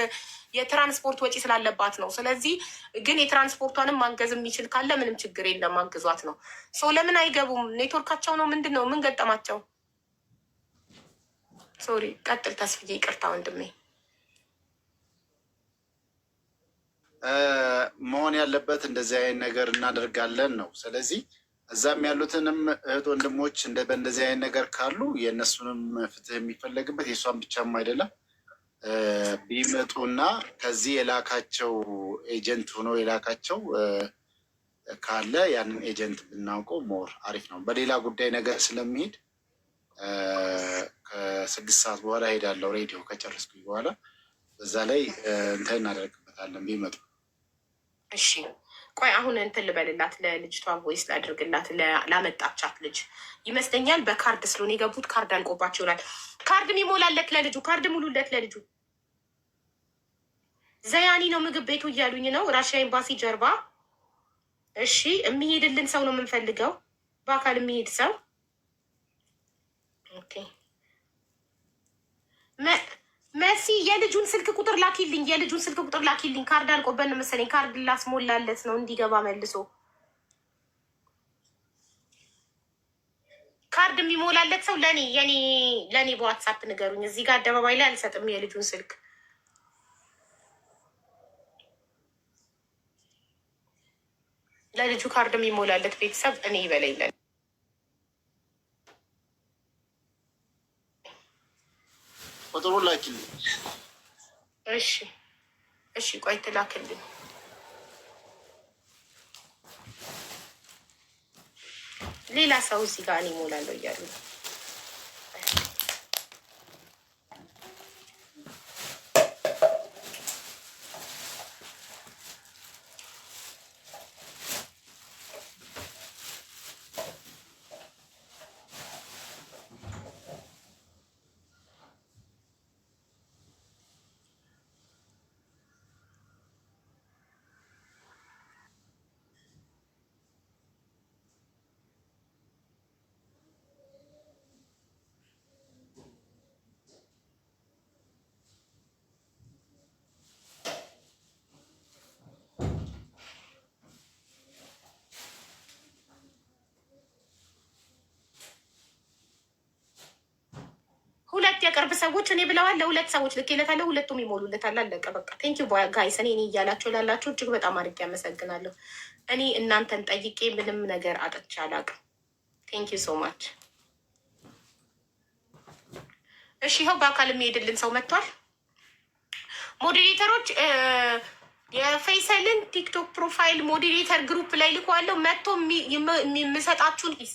የትራንስፖርት ወጪ ስላለባት ነው። ስለዚህ ግን የትራንስፖርቷንም ማገዝ የሚችል ካለ ምንም ችግር የለም ማግዟት ነው። ሰው ለምን አይገቡም? ኔትወርካቸው ነው ምንድን ነው? ምን ገጠማቸው? ሶሪ ቀጥል ተስፍዬ። ይቅርታ ወንድሜ። መሆን ያለበት እንደዚህ አይነት ነገር እናደርጋለን ነው። ስለዚህ እዛም ያሉትንም እህት ወንድሞች በእንደዚህ አይነት ነገር ካሉ የእነሱንም ፍትህ የሚፈለግበት የእሷን ብቻም አይደለም ቢመጡና ከዚህ የላካቸው ኤጀንት ሆኖ የላካቸው ካለ ያንን ኤጀንት ብናውቀው ሞር አሪፍ ነው። በሌላ ጉዳይ ነገር ስለሚሄድ ከ6 ሰዓት በኋላ ሄዳለሁ ሬዲዮ ከጨረስኩኝ በኋላ በዛ ላይ እንትን እናደርግበታለን ቢመጡ። እሺ ቆይ አሁን እንትን ልበልላት ለልጅቷ ቮይስ ላድርግላት። ላመጣቻት ልጅ ይመስለኛል በካርድ ስለሆነ የገቡት ካርድ አልቆባቸው ይሆናል። ካርድ የሚሞላለት ለልጁ ካርድ ሙሉለት ለልጁ። ዘያኒ ነው ምግብ ቤቱ እያሉኝ ነው። ራሽያ ኤምባሲ ጀርባ። እሺ የሚሄድልን ሰው ነው የምንፈልገው፣ በአካል የሚሄድ ሰው። ኦኬ መሲ የልጁን ስልክ ቁጥር ላኪልኝ፣ የልጁን ስልክ ቁጥር ላኪልኝ። ካርድ አልቆበን መሰለኝ። ካርድ ላስሞላለት ነው እንዲገባ መልሶ። ካርድ የሚሞላለት ሰው ለእኔ በዋትሳፕ ንገሩኝ። እዚህ ጋር አደባባይ ላይ አልሰጥም የልጁን ስልክ። ለልጁ ካርድ የሚሞላለት ቤተሰብ እኔ ይበለኛል። ቁጥሩ ላኪልኝ። እሺ እሺ፣ ቆይ ትላክልኝ። ሌላ ሰው እዚህ ጋር እኔ እሞላለሁ እያሉ ነው። የቅርብ ሰዎች እኔ ብለዋል። ለሁለት ሰዎች ልኬለታለሁ። ሁለቱም ይሞሉለታል። አለቀ በቃ። ቴንኪው ጋይስ። እኔ እያላቸው ላላቸው እጅግ በጣም አድርጌ አመሰግናለሁ። እኔ እናንተን ጠይቄ ምንም ነገር አጥቼ አላውቅም። ቴንኪው ሶ ማች። እሺ ይኸው በአካል የሚሄድልን ሰው መጥቷል። ሞዴሬተሮች የፌይሰልን ቲክቶክ ፕሮፋይል ሞዴሬተር ግሩፕ ላይ ልኳለሁ። መጥቶ የምሰጣችሁን ሂስ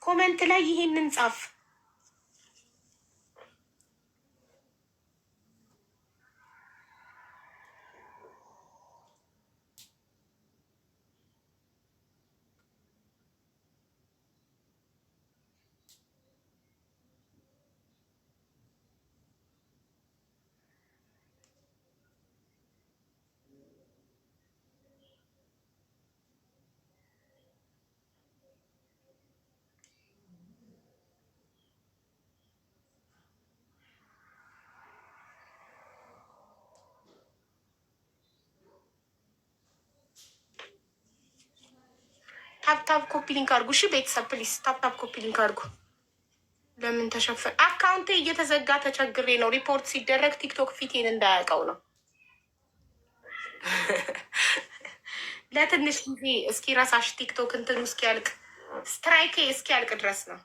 ኮመንት ላይ ይሄንን ጻፍ። ታፕታፕ ኮፒ ሊንክ አድርጉ። እሺ ቤተሰብ ፕሊስ ታፕታፕ ኮፒ ሊንክ አድርጉ። ለምን ተሸፈን? አካውንቴ እየተዘጋ ተቸግሬ ነው። ሪፖርት ሲደረግ ቲክቶክ ፊቴን እንዳያውቀው ነው። ለትንሽ ጊዜ እስኪ ረሳሽ ቲክቶክ እንትኑ እስኪያልቅ ስትራይኬ እስኪያልቅ ድረስ ነው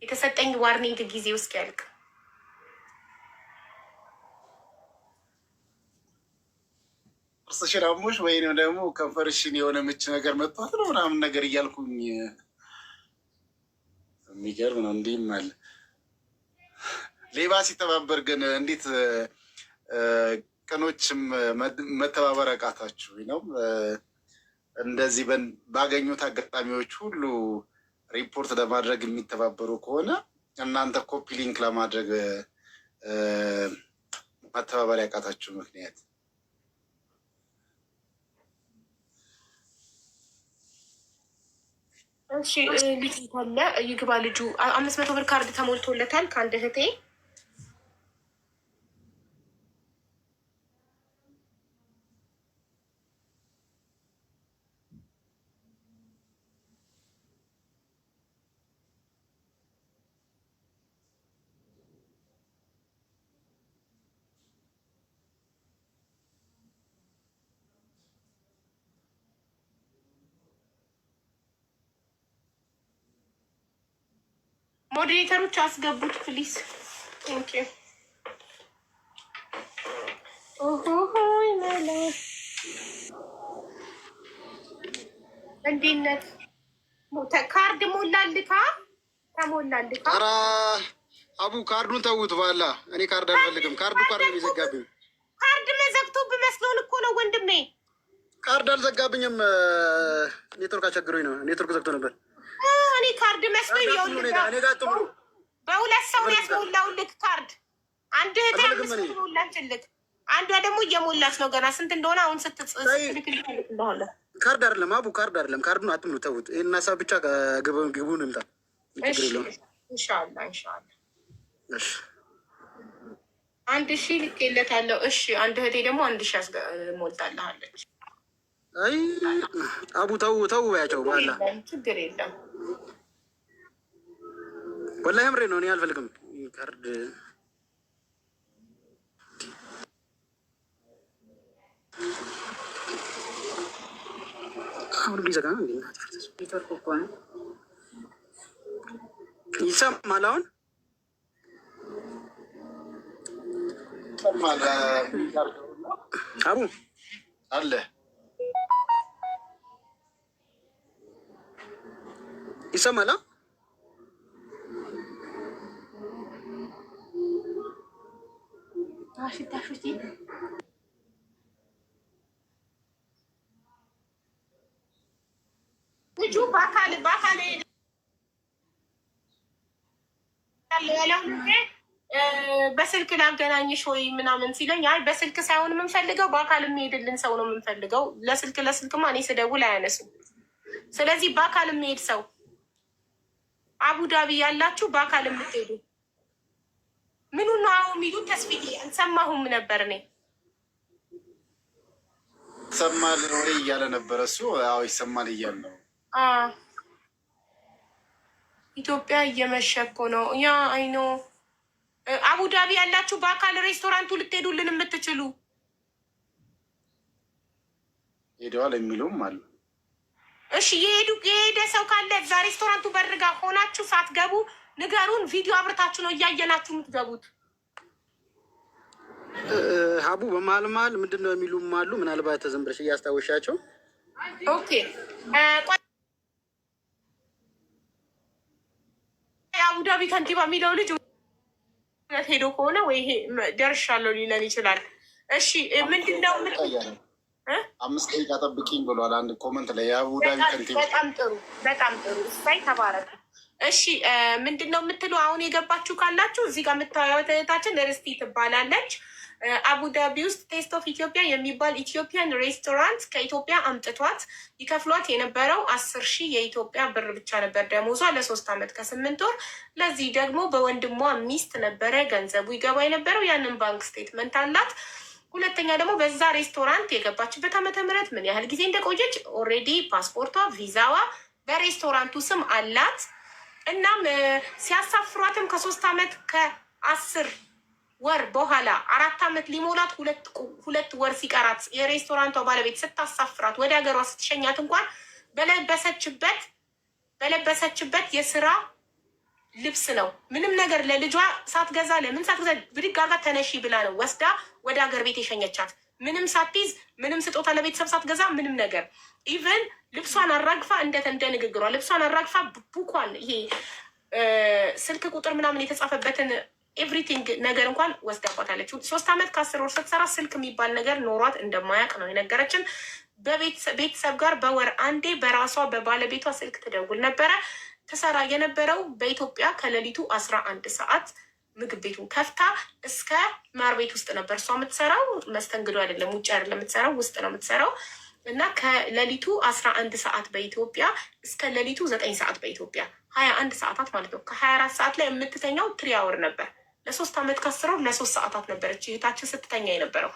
የተሰጠኝ ዋርኒንግ ጊዜው እስኪያልቅ። ጥርስሽን አሞሽ ወይም ደግሞ ከንፈርሽን የሆነ ምች ነገር መጥቷት ነው ምናምን ነገር እያልኩኝ የሚገርም ነው። እንዲህም አለ ሌባ ሲተባበር ግን እንዴት ቀኖችም መተባበር አቃታችሁ ነው? እንደዚህ ባገኙት አጋጣሚዎች ሁሉ ሪፖርት ለማድረግ የሚተባበሩ ከሆነ እናንተ ኮፒ ሊንክ ለማድረግ መተባበር ያቃታችሁ ምክንያት? እሺ ልጅ ካለ ይግባ። ልጁ 500 ብር ካርድ ተሞልቶለታል ከአንድ እህቴ። ሞዴሬተሮች አስገቡት ፕሊዝ። ቴንክ ዩ። ኦሆሆይ ማለት እንዴት ካርድ ሞላልካ ተሞላልካ። ኧረ አቡ ካርዱን ተውት ባላ። እኔ ካርድ አልፈልግም። ካርዱ ካርድ የሚዘጋብኝ ካርድ መዘግቶብህ መስሎን እኮ ነው ወንድሜ። ካርድ አልዘጋብኝም። ኔትወርክ አስቸግሮኝ ነው። ኔትወርክ ዘግቶ ነበር። እኔ ካርድ መስሎኝ በሁለት ሰው ያስሞላውልክ ካርድ። አንድ እህቴ 5 ሞላችልክ፣ አንዷ ደግሞ እየሞላች ነው ገና። ስንት እንደሆነ አሁን ስትልክልክ እንደሆነ ካርድ አይደለም አቡ፣ ካርድ አይደለም። ካርዱን አትምሉ፣ ተውት። ይህን ሀሳብ ብቻ ግቡን እንጣ። ኢንሻላህ 1000 ልኬለታለሁ። እሺ አንድ እህቴ ደግሞ 1000 ሞልታለች። አይ አቡ ተው ያቸው ባላ፣ ችግር የለም ወላሂ ምሬ ነው። እኔ አልፈልግም ካርድ። አሁን ቢዘጋ ኔትወርክ እኮ ነው። ይሰማል አሁን አቡ አለ ይሰማል። ልጁ በአካል ያለው በስልክ ላገናኝሽ ወይ ምናምን ሲለኝ፣ አይ በስልክ ሳይሆን የምንፈልገው በአካል የሚሄድልን ሰው ነው የምንፈልገው። ለስልክማ እኔ ስደውል አያነሱም። ስለዚህ በአካል የሚሄድ ሰው አቡዳቢ ያላችሁ በአካል የምትሄዱ ምኑ ነው አሁን የሚሉት? ተስፊዬ አልሰማሁም ነበር እኔ። ይሰማል ወይ እያለ ነበረ እሱ። አዎ ይሰማል እያለ ነው። ኢትዮጵያ እየመሸ እኮ ነው። ያ አይኖ አቡዳቢ ያላችሁ በአካል ሬስቶራንቱ ልትሄዱልን የምትችሉ ሄደዋል የሚሉም አሉ። እሺ የሄደ ሰው ካለ እዛ ሬስቶራንቱ በርጋ ሆናችሁ ሳትገቡ ንገሩን። ቪዲዮ አብርታችሁ ነው እያየናችሁ የምትገቡት። ሀቡ በመሀል መሀል ምንድን ነው የሚሉም አሉ። ምናልባት ዝም ብለሽ እያስታወሻቸው። ኦኬ አቡዳቢ ከንቲባ የሚለው ልጅ ሄዶ ከሆነ ወይ ደርሻለሁ ሊለን ይችላል። እሺ ምንድን ነው 5 ደቂቃ ጠብቂኝ ብሏል አንድ ኮመንት ላይ የአቡዳቢ ከንቲባ። በጣም ጥሩ እሳይ ተባረክ። እሺ ምንድን ነው የምትሉ? አሁን የገባችሁ ካላችሁ እዚህ ጋር የምታዩት እህታችን ርስቲ ትባላለች። አቡዳቢ ውስጥ ቴስት ኦፍ ኢትዮጵያ የሚባል ኢትዮጵያን ሬስቶራንት ከኢትዮጵያ አምጥቷት ይከፍሏት የነበረው 10,000 የኢትዮጵያ ብር ብቻ ነበር ደሞዟ ለ3 ዓመት ከ8 ወር። ለዚህ ደግሞ በወንድሟ ሚስት ነበረ ገንዘቡ ይገባ የነበረው። ያንን ባንክ ስቴትመንት አላት። ሁለተኛ ደግሞ በዛ ሬስቶራንት የገባችበት ዓመተ ምህረት ምን ያህል ጊዜ እንደቆየች ኦልሬዲ ፓስፖርቷ፣ ቪዛዋ በሬስቶራንቱ ስም አላት። እናም ሲያሳፍሯትም ከ3 ዓመት ከ10 ወር በኋላ 4 ዓመት ሊሞላት 2 ወር ሲቀራት የሬስቶራንቷ ባለቤት ስታሳፍራት ወደ ሀገሯ ስትሸኛት እንኳን በለበሰችበት የስራ ልብስ ነው ምንም ነገር ለልጇ ሳትገዛ ለምን ሳትገዛ ብድግ አድርጋ ተነሺ ብላ ነው ወስዳ ወደ ሀገር ቤት የሸኘቻት። ምንም ሳትይዝ ምንም ስጦታ ለቤተሰብ ሳትገዛ ምንም ነገር ኢቨን ልብሷን አራግፋ እንደ ንግግሯ ልብሷን አራግፋ ቡኳን ይሄ ስልክ ቁጥር ምናምን የተጻፈበትን ኤቭሪቲንግ ነገር እንኳን ወስዳባታለች። 3 ዓመት ከ10 ወር ስትሰራ ስልክ የሚባል ነገር ኖሯት እንደማያውቅ ነው የነገረችን። በቤተሰብ ጋር በወር አንዴ በራሷ በባለቤቷ ስልክ ትደውል ነበረ። ትሰራ የነበረው በኢትዮጵያ ከሌሊቱ 11 ሰዓት ምግብ ቤቱን ከፍታ እስከ ማር ቤት ውስጥ ነበር እሷ የምትሰራው። መስተንግዶ አይደለም፣ ውጭ አይደለም የምትሰራው፣ ውስጥ ነው የምትሰራው። እና ከሌሊቱ 11 ሰዓት በኢትዮጵያ እስከ ሌሊቱ 9 ሰዓት በኢትዮጵያ 21 ሰዓታት ማለት ነው። ከ24 ሰዓት ላይ የምትተኛው 3 አወር ነበር። ለ3 ዓመት ከ10 ወር ለ3 ሰዓታት ነበረች እህታችን ስትተኛ የነበረው።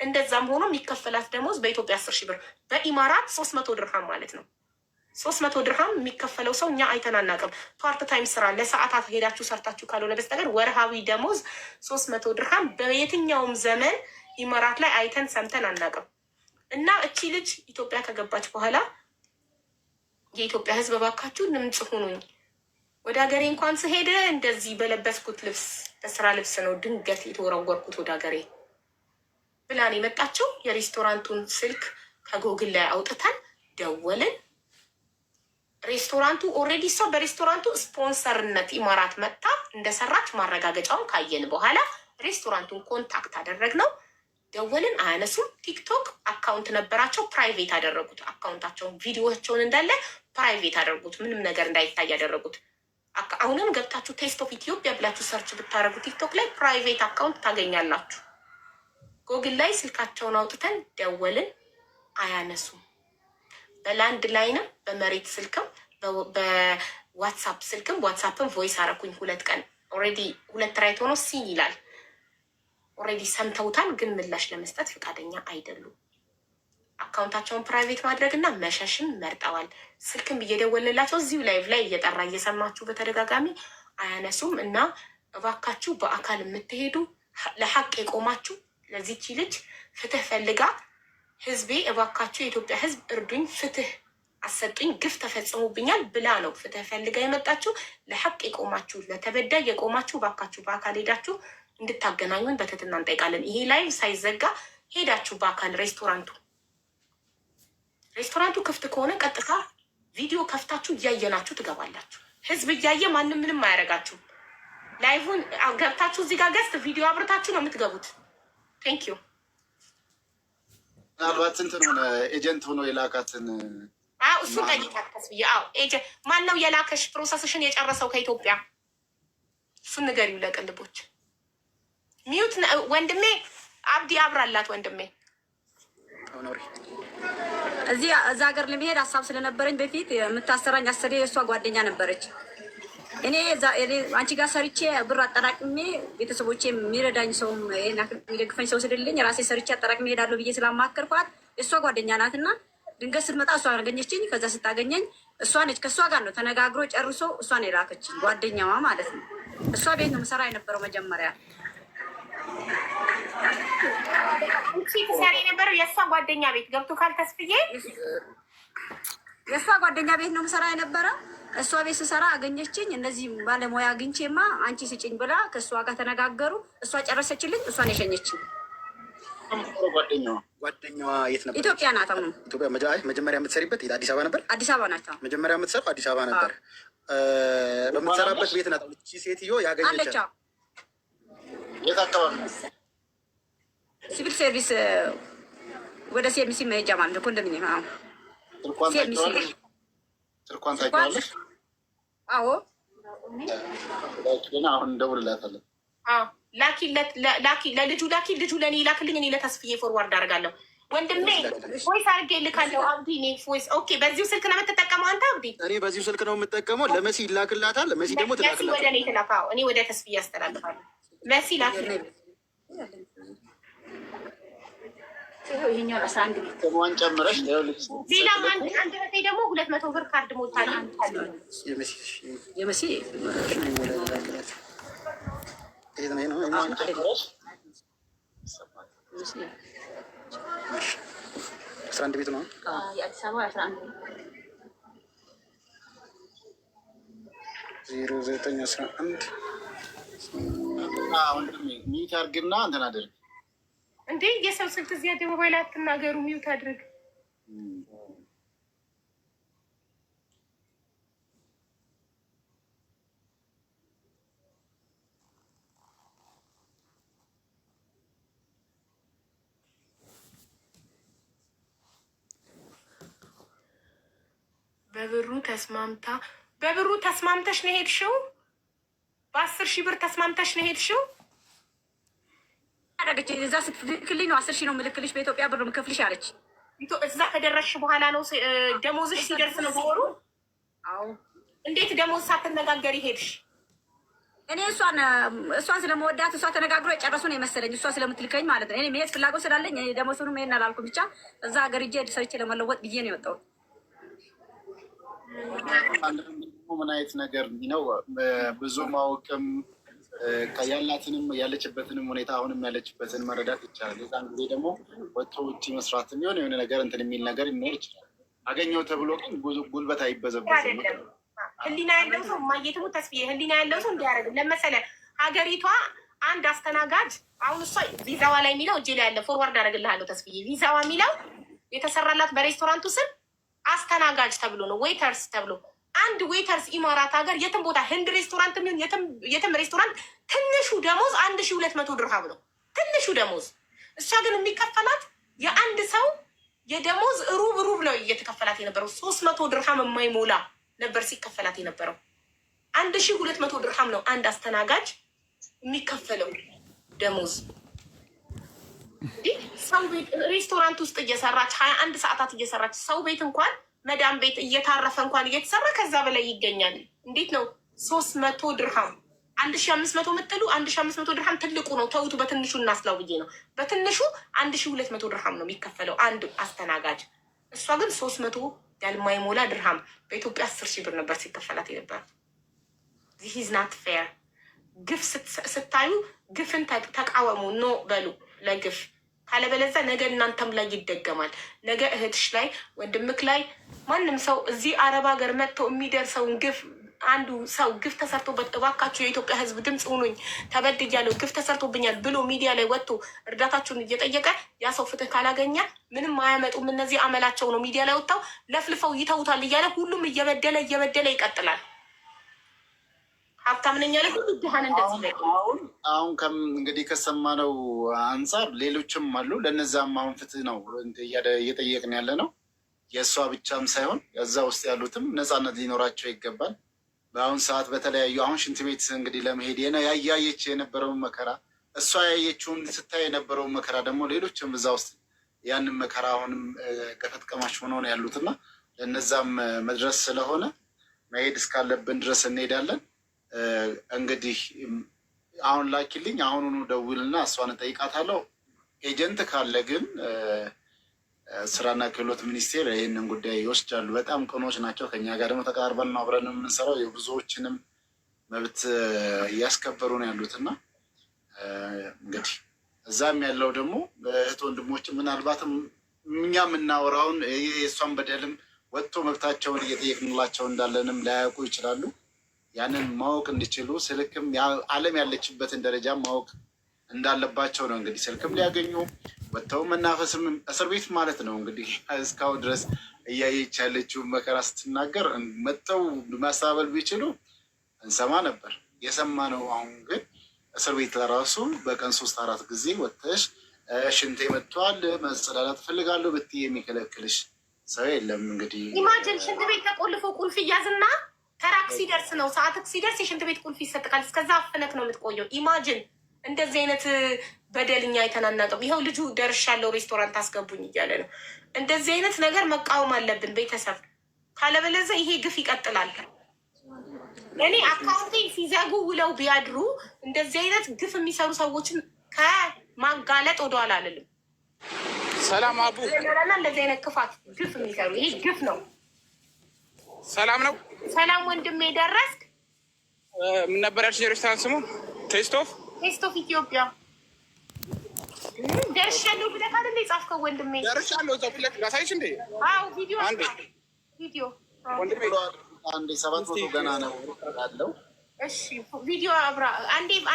እንደዛም ሆኖ የሚከፈላት ደሞዝ በኢትዮጵያ 10,000 ብር፣ በኢማራት 300 ድርሃም ማለት ነው። 300 ድርሃም የሚከፈለው ሰው እኛ አይተን አናውቅም። ፓርት ታይም ስራ ለሰዓታት ሄዳችሁ ሰርታችሁ ካልሆነ በስተቀር ወርሃዊ ደሞዝ 300 ድርሃም በየትኛውም ዘመን ኢማራት ላይ አይተን ሰምተን አናውቅም። እና እቺ ልጅ ኢትዮጵያ ከገባች በኋላ የኢትዮጵያ ሕዝብ እባካችሁ ድምፅ ሁኑኝ፣ ወደ ሀገሬ እንኳን ስሄድ እንደዚህ በለበስኩት ልብስ በስራ ልብስ ነው ድንገት የተወረወርኩት ወደ ሀገሬ ብላን የመጣችው። የሬስቶራንቱን ስልክ ከጎግል ላይ አውጥተን ደወልን። ሬስቶራንቱ ኦልሬዲ እሷ በሬስቶራንቱ ስፖንሰርነት ኢማራት መጥታ እንደሰራች ማረጋገጫውን ካየን በኋላ ሬስቶራንቱን ኮንታክት አደረግነው። ደወልን፣ አያነሱም። ቲክቶክ አካውንት ነበራቸው፣ ፕራይቬት አደረጉት አካውንታቸውን። ቪዲዮቸውን እንዳለ ፕራይቬት አደረጉት፣ ምንም ነገር እንዳይታይ ያደረጉት። አሁንም ገብታችሁ ቴስት ኦፍ ኢትዮጵያ ብላችሁ ሰርች ብታደረጉ ቲክቶክ ላይ ፕራይቬት አካውንት ታገኛላችሁ። ጎግል ላይ ስልካቸውን አውጥተን ደወልን፣ አያነሱም። በላንድ ላይንም በመሬት ስልክም በዋትሳፕ ስልክም ዋትሳፕን ቮይስ አረኩኝ 2 ቀን። ኦልሬዲ 2 ራይት ሆኖ ሲን ይላል። ኦልሬዲ ሰምተውታል፣ ግን ምላሽ ለመስጠት ፈቃደኛ አይደሉም። አካውንታቸውን ፕራይቬት ማድረግ እና መሸሽን መርጠዋል። ስልክም እየደወልንላቸው እዚሁ ላይቭ ላይ እየጠራ እየሰማችሁ በተደጋጋሚ አያነሱም። እና እባካችሁ በአካል የምትሄዱ ለሀቅ የቆማችሁ ለዚች ልጅ ፍትህ ፈልጋ ህዝቤ እባካችሁ የኢትዮጵያ ህዝብ እርዱኝ፣ ፍትህ አሰጡኝ፣ ግፍ ተፈጽሞብኛል ብላ ነው ፍትህ ፈልጋ የመጣችሁ። ለሀቅ የቆማችሁ ለተበዳይ የቆማችሁ እባካችሁ በአካል ሄዳችሁ እንድታገናኙን በትህትና እንጠይቃለን። ይሄ ላይ ሳይዘጋ ሄዳችሁ በአካል ሬስቶራንቱ ክፍት ከሆነ ቀጥታ ቪዲዮ ከፍታችሁ እያየናችሁ ትገባላችሁ። ህዝብ እያየ ማንም ምንም አያደርጋችሁም። ላይቭን ገብታችሁ እዚህ ጋር ገዝት ቪዲዮ አብርታችሁ ነው የምትገቡት። ቴንክ ዩ። ምናልባት እንትን ሆነ ኤጀንት ሆኖ የላካትን እሱ ጠይቃት ተስብዬ። ኤጀንት ማን ነው የላከሽ? ፕሮሰስሽን የጨረሰው ከኢትዮጵያ እሱን ንገሪው ለቅልቦች። ሚዩት ወንድሜ አብዲ አብራላት ወንድሜ። እዛ ሀገር ለመሄድ ሀሳብ ስለነበረኝ በፊት የምታሰራኝ አሰሪ የእሷ ጓደኛ ነበረች። እኔ አንቺ ጋር ሰርቼ ብር አጠራቅሜ ቤተሰቦቼ የሚረዳኝ ሰው የሚደግፈኝ ሰው ስልልኝ ራሴ ሰርቼ አጠራቅሜ ሄዳለሁ ብዬ ስላማከርኳት የእሷ ጓደኛ ናትና ድንገት ስትመጣ እሷ አገኘችኝ። ከዛ ስታገኘኝ እሷ ነች ከእሷ ጋር ነው ተነጋግሮ ጨርሶ እሷን የላከችኝ ጓደኛዋ ማለት ነው። እሷ ቤት ነው ምሰራ የነበረው መጀመሪያ። ሰሪ የነበረው የእሷ ጓደኛ ቤት ገብቶ ካልተስፍዬ የእሷ ጓደኛ ቤት ነው ምሰራ የነበረ። እሷ ቤት ስሰራ አገኘችኝ። እነዚህ ባለሙያ አግኝቼማ አንቺ ስጭኝ ብላ ከእሷ ጋር ተነጋገሩ። እሷ ጨረሰችልኝ። እሷን የሸኘችኝ ጓደኛዋ የት ነበር? ኢትዮጵያ ናት። አሁን ኢትዮጵያ መጀመሪያ የምትሰሪበት አዲስ አበባ ነበር? አዲስ አበባ ናት። መጀመሪያ የምትሰራው አዲስ አበባ ነበር። በምትሰራበት ቤት ናት እቺ ሴትዮ ያገኘቻት። የት አካባቢ? ሲቪል ሰርቪስ ወደ ሴሚሲ መሄጃ ማለት ነው። ኮንዶሚኒየም ስልኳን ታውቂዋለሽ? አዎ። አሁን እንደውልላታለን። ለልጁ ላኪ፣ ልጁ ለእኔ ይላክልኝ፣ እኔ ለተስፍዬ ፎርዋርድ አደርጋለሁ። ወንድሜ ቮይስ አድርጌ ልካለሁ። አብዲ እኔ ቮይስ ኦኬ። በዚሁ ስልክ ነው የምትጠቀመው አንተ አብዲ? እኔ በዚሁ ስልክ ነው የምጠቀመው። ለመሲ ይላክላታል። መሲ ደግሞ ትላክላታል። ወደ እኔ ትላካው፣ እኔ ወደ ተስፍዬ ያስተላልፋለሁ። መሲ ላክልኝ። ይሄኛው 11 ቤት ስሟን ጨምረሽ ሌላ አንድ በቴ ደግሞ 200 ብር ካርድ ሞልታል። የመሲ 11 ቤት ነው። የአዲስ አበባ 11 0911 ሚት አድርግና እንትን አድርግ እንዴ የሰው ስልክ እዚህ አደባባይ ላይ አትናገሩ። ሚውት አድርግ። በብሩ ተስማምተሽ ነው ሄድሽው? በ10,000 ብር ተስማምተሽ ነው ሄድሽው? አረገች እዛ ስትልክልኝ ነው 10,000 ነው የምልክልሽ በኢትዮጵያ ብር የምከፍልሽ አለች። እዛ ከደረስሽ በኋላ ነው ደሞዝሽ ሲደርስ ነው በወሩ? አዎ። እንዴት ደሞዝ ሳትነጋገሪ ሄድሽ? እኔ እሷን ስለመወዳት እሷ ተነጋግሮ የጨረሱ ነው የመሰለኝ፣ እሷ ስለምትልከኝ ማለት ነው። እኔ መሄድ ፍላጎት ስላለኝ ደሞዙን መሄድ አላልኩም። ብቻ እዛ ሀገር ሂጄ ሰርቼ ለመለወጥ ብዬ ነው የወጣሁት። ምን አይነት ነገር ነው ብዙ ማወቅም ያላትንም ያለችበትንም ሁኔታ አሁንም ያለችበትን መረዳት ይቻላል። የዛን ጊዜ ደግሞ ወጥቶ ውጭ መስራት የሚሆን የሆነ ነገር እንትን የሚል ነገር ሊኖር ይችላል። አገኘው ተብሎ ግን ጉልበት አይበዘበዝም። ህሊና ያለው ሰው ማየትሙ ተስፋዬ ህሊና ያለው ሰው እንዲያደርግ ለመሰለ ሀገሪቷ አንድ አስተናጋጅ አሁን እሷ ቪዛዋ ላይ የሚለው እጄ ላይ ያለ ፎርዋርድ አደረግልሃለሁ ተስፋዬ። ቪዛዋ የሚለው የተሰራላት በሬስቶራንቱ ስም አስተናጋጅ ተብሎ ነው፣ ዌይተርስ ተብሎ። አንድ ዌይተርስ ኢማራት ሀገር የትም ቦታ ህንድ ሬስቶራንት የሚሆን የትም ሬስቶራንት ትንሹ ደሞዝ 1200 ድርሃም ነው ትንሹ ደሞዝ። እሷ ግን የሚከፈላት የአንድ ሰው የደሞዝ ሩብ ነው እየተከፈላት የነበረው 300 ድርሃም የማይሞላ ነበር ሲከፈላት የነበረው። 1200 ድርሃም ነው አንድ አስተናጋጅ የሚከፈለው ደሞዝ። ሰው ቤት ሬስቶራንት ውስጥ እየሰራች 21 ሰዓታት እየሰራች ሰው ቤት እንኳን መዳም ቤት እየታረፈ እንኳን እየተሰራ ከዛ በላይ ይገኛል። እንዴት ነው 300 ድርሃም 1500 ምጥሉ 1500 ድርሃም ትልቁ ነው። ተውቱ በትንሹ እናስላው ብዬ ነው። በትንሹ 1200 ድርሃም ነው የሚከፈለው አንድ አስተናጋጅ። እሷ ግን 300 ያልማይሞላ ድርሃም በኢትዮጵያ 10,000 ብር ነበር ሲከፈላት የነበር። ዚስ ኢዝ ናት ፌር። ግፍ ስታዩ ግፍን ተቃወሙ፣ ኖ በሉ ለግፍ። ካለበለዚያ ነገ እናንተም ላይ ይደገማል። ነገ እህትሽ ላይ ወንድምክ ላይ ማንም ሰው እዚህ አረብ ሀገር መጥቶ የሚደርሰውን ግፍ አንዱ ሰው ግፍ ተሰርቶበት እባካችሁ የኢትዮጵያ ሕዝብ ድምፅ ሁኑኝ ተበድያለሁ ግፍ ተሰርቶብኛል ብሎ ሚዲያ ላይ ወጥቶ እርዳታችሁን እየጠየቀ ያ ሰው ፍትህ ካላገኘ ምንም አያመጡም። እነዚህ አመላቸው ነው። ሚዲያ ላይ ወጥተው ለፍልፈው ይተውታል እያለ ሁሉም እየበደለ እየበደለ ይቀጥላል። ሀብታም ነኝ ያለ ሁሉ ድሃን እንደዚህ ላይ አሁን እንግዲህ ከሰማነው አንጻር ሌሎችም አሉ። ለነዛም አሁን ፍትህ ነው እየጠየቅን ያለ ነው። የእሷ ብቻም ሳይሆን እዛ ውስጥ ያሉትም ነፃነት ሊኖራቸው ይገባል። በአሁን ሰዓት በተለያዩ አሁን ሽንት ቤት እንግዲህ ለመሄድ ያያየች የነበረውን መከራ እሷ ያየችውን ስታይ የነበረውን መከራ ደግሞ ሌሎችም እዛ ውስጥ ያንን መከራ አሁንም ገፈት ቀማሽ ሆነው ነው ያሉትና ለነዛም መድረስ ስለሆነ መሄድ እስካለብን ድረስ እንሄዳለን። እንግዲህ አሁን ላኪልኝ፣ አሁኑኑ ደውልና እሷን እጠይቃታለሁ። ኤጀንት ካለ ግን ስራና ክህሎት ሚኒስቴር ይህንን ጉዳይ ይወስዳሉ። በጣም ቅኖች ናቸው። ከኛ ጋር ደግሞ ተቀራርበን ነው አብረን የምንሰራው። የብዙዎችንም መብት እያስከበሩ ነው ያሉትና እንግዲህ እዛም ያለው ደግሞ እህት ወንድሞች ምናልባትም እኛ የምናወራውን የእሷን በደልም ወጥቶ መብታቸውን እየጠየቅንላቸው እንዳለንም ላያውቁ ይችላሉ። ያንን ማወቅ እንዲችሉ ስልክም ዓለም ያለችበትን ደረጃ ማወቅ እንዳለባቸው ነው። እንግዲህ ስልክም ሊያገኙ ወጥተው መናፈስም እስር ቤት ማለት ነው። እንግዲህ እስካሁን ድረስ እያየች ያለችው መከራ ስትናገር መጥተው ማስተባበል ቢችሉ እንሰማ ነበር። የሰማ ነው። አሁን ግን እስር ቤት ለራሱ በቀን 3-4 ጊዜ ወጥተሽ ሽንቴ መጥቷል መጸዳዳት ፈልጋለሁ ብትይ የሚከለክልሽ ሰው የለም። እንግዲህ ኢማጅን ሽንት ቤት ተቆልፎ ቁልፍ እያዝና ተራክ ሲደርስ ነው ሰዓትክ ሲደርስ የሽንት ቤት ቁልፍ ይሰጥቃል። እስከዛ አፍነክ ነው የምትቆየው። ኢማጅን እንደዚህ አይነት በደልኛ አይተናናቅም። ይኸው ልጁ ደርሻለሁ ሬስቶራንት አስገቡኝ እያለ ነው። እንደዚህ አይነት ነገር መቃወም አለብን ቤተሰብ። ካለበለዚያ ይሄ ግፍ ይቀጥላል። እኔ አካውንቴ ሲዘጉ ውለው ቢያድሩ እንደዚህ አይነት ግፍ የሚሰሩ ሰዎችን ከማጋለጥ ወደኋላ አልልም። ሰላም አቡ እንደዚህ አይነት ክፋት ግፍ የሚሰሩ ይሄ ግፍ ነው። ሰላም ነው። ሰላም ወንድሜ ደረስክ? ምን ነበር ያልሽ ሬስቶራንት ስሙ? ቴስት ኦፍ ኢትዮጵያ ደርሻለሁ ብለህ አይደል የጻፍከው ወንድሜ? ደርሻለሁ። እዛው ፊት ለፊት ላሳይሽ እንዴ? አዎ ቪዲዮ ወንድሜ አንዴ 700 ገና ነው ያለው። እሺ ቪዲዮ አብራ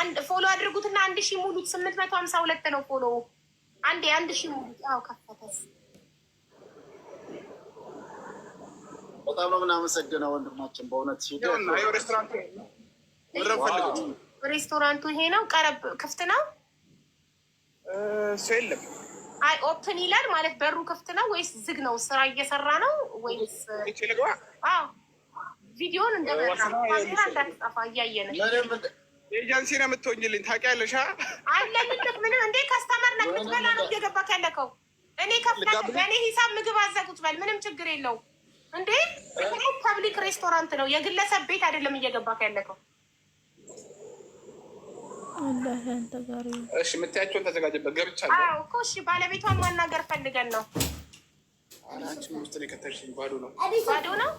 አንድ ፎሎ አድርጉትና 1000 ሙሉት። 852 ነው ፎሎ። አንዴ 1000 ሙሉት። አዎ ከፈተስ በጣም ነው የምናመሰግነው ወንድማችን በእውነት ሬስቶራንቱ ይሄ ነው። ቀረብ ክፍት ነው። ሰው የለም። አይ ኦፕን ይላል ማለት በሩ ክፍት ነው ወይስ ዝግ ነው? ስራ እየሰራ ነው ወይስ? አዎ ቪዲዮን እንዳትጠፋ እያየን ኤጀንሲ ነው የምትሆኝልኝ ታውቂያለሽ? አለልክ ምንም እንዴ ከስተመር ነህ የምትበላ ነው እየገባክ ያለከው። እኔ ከፍለክ በእኔ ሂሳብ ምግብ አዘጉት በል ምንም ችግር የለው እንዴ። ፐብሊክ ሬስቶራንት ነው የግለሰብ ቤት አይደለም እየገባክ ያለከው። እሺ የምታያቸውን ተዘጋጀበት ገብቻለሁ። አዎ እኮ እሺ ባለቤቷን ማናገር ፈልገን ነው። አንቺ ውስጥ ነው የከተልሽኝ። ባዶ ነው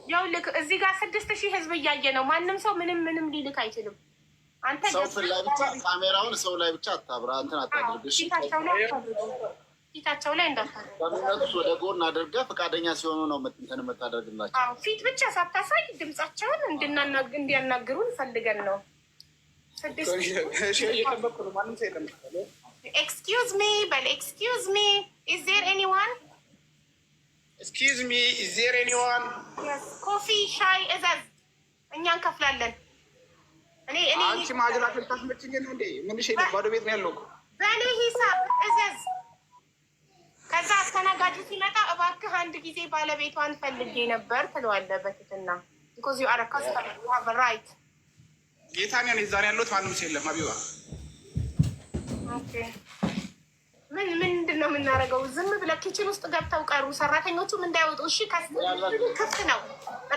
ያው ልክ እዚህ ጋር 6000 ህዝብ እያየ ነው። ማንም ሰው ምንም ሊልክ አይችልም። አንተ ሰው ላይ ብቻ ካሜራውን ሰው ላይ ብቻ አታብራ እንትን አታድርግሽ። ፊታቸው ላይ እንዳታደርግ ወደ ጎን አድርገህ ፈቃደኛ ሲሆኑ ነው እንትን የምታደርግላቸው። ፊት ብቻ ሳታሳይ ድምጻቸውን እንዲያናግሩን ፈልገን ነው። ኤክስኪውዝ ሚ በል ኤክስኪውዝ ሚ ኢዝ ዜር ኤኒዋን ኤክስኪውዝ ሚ ኢዝ ዜር ኤኒዋን ኮፊ ሻይ እዘዝ፣ እኛ እንከፍላለን። አንቺ ማጅራት ልታስመችኝ ነው እንዴ? ምንሽ ባዶ ቤት ነው ያለው። በእኔ ሂሳብ እዘዝ። ከዛ አስተናጋጁ ሲመጣ እባክህ አንድ ጊዜ ባለቤቷን ፈልጌ ነበር ትለዋለህ በትትና። ቢኮዝ ዩ አር ካስተመር ዩ ሃቭ ራይት። ጌታን ያን ዛሬ ያለሁት ማንም ሰው የለም። አቢባ ኦኬ። ምንድን ነው የምናደርገው? ዝም ብለህ ኪችን ውስጥ ገብተው ቀሩ። ሰራተኞቹም እንዳይወጡ እሺ። ክፍት ነው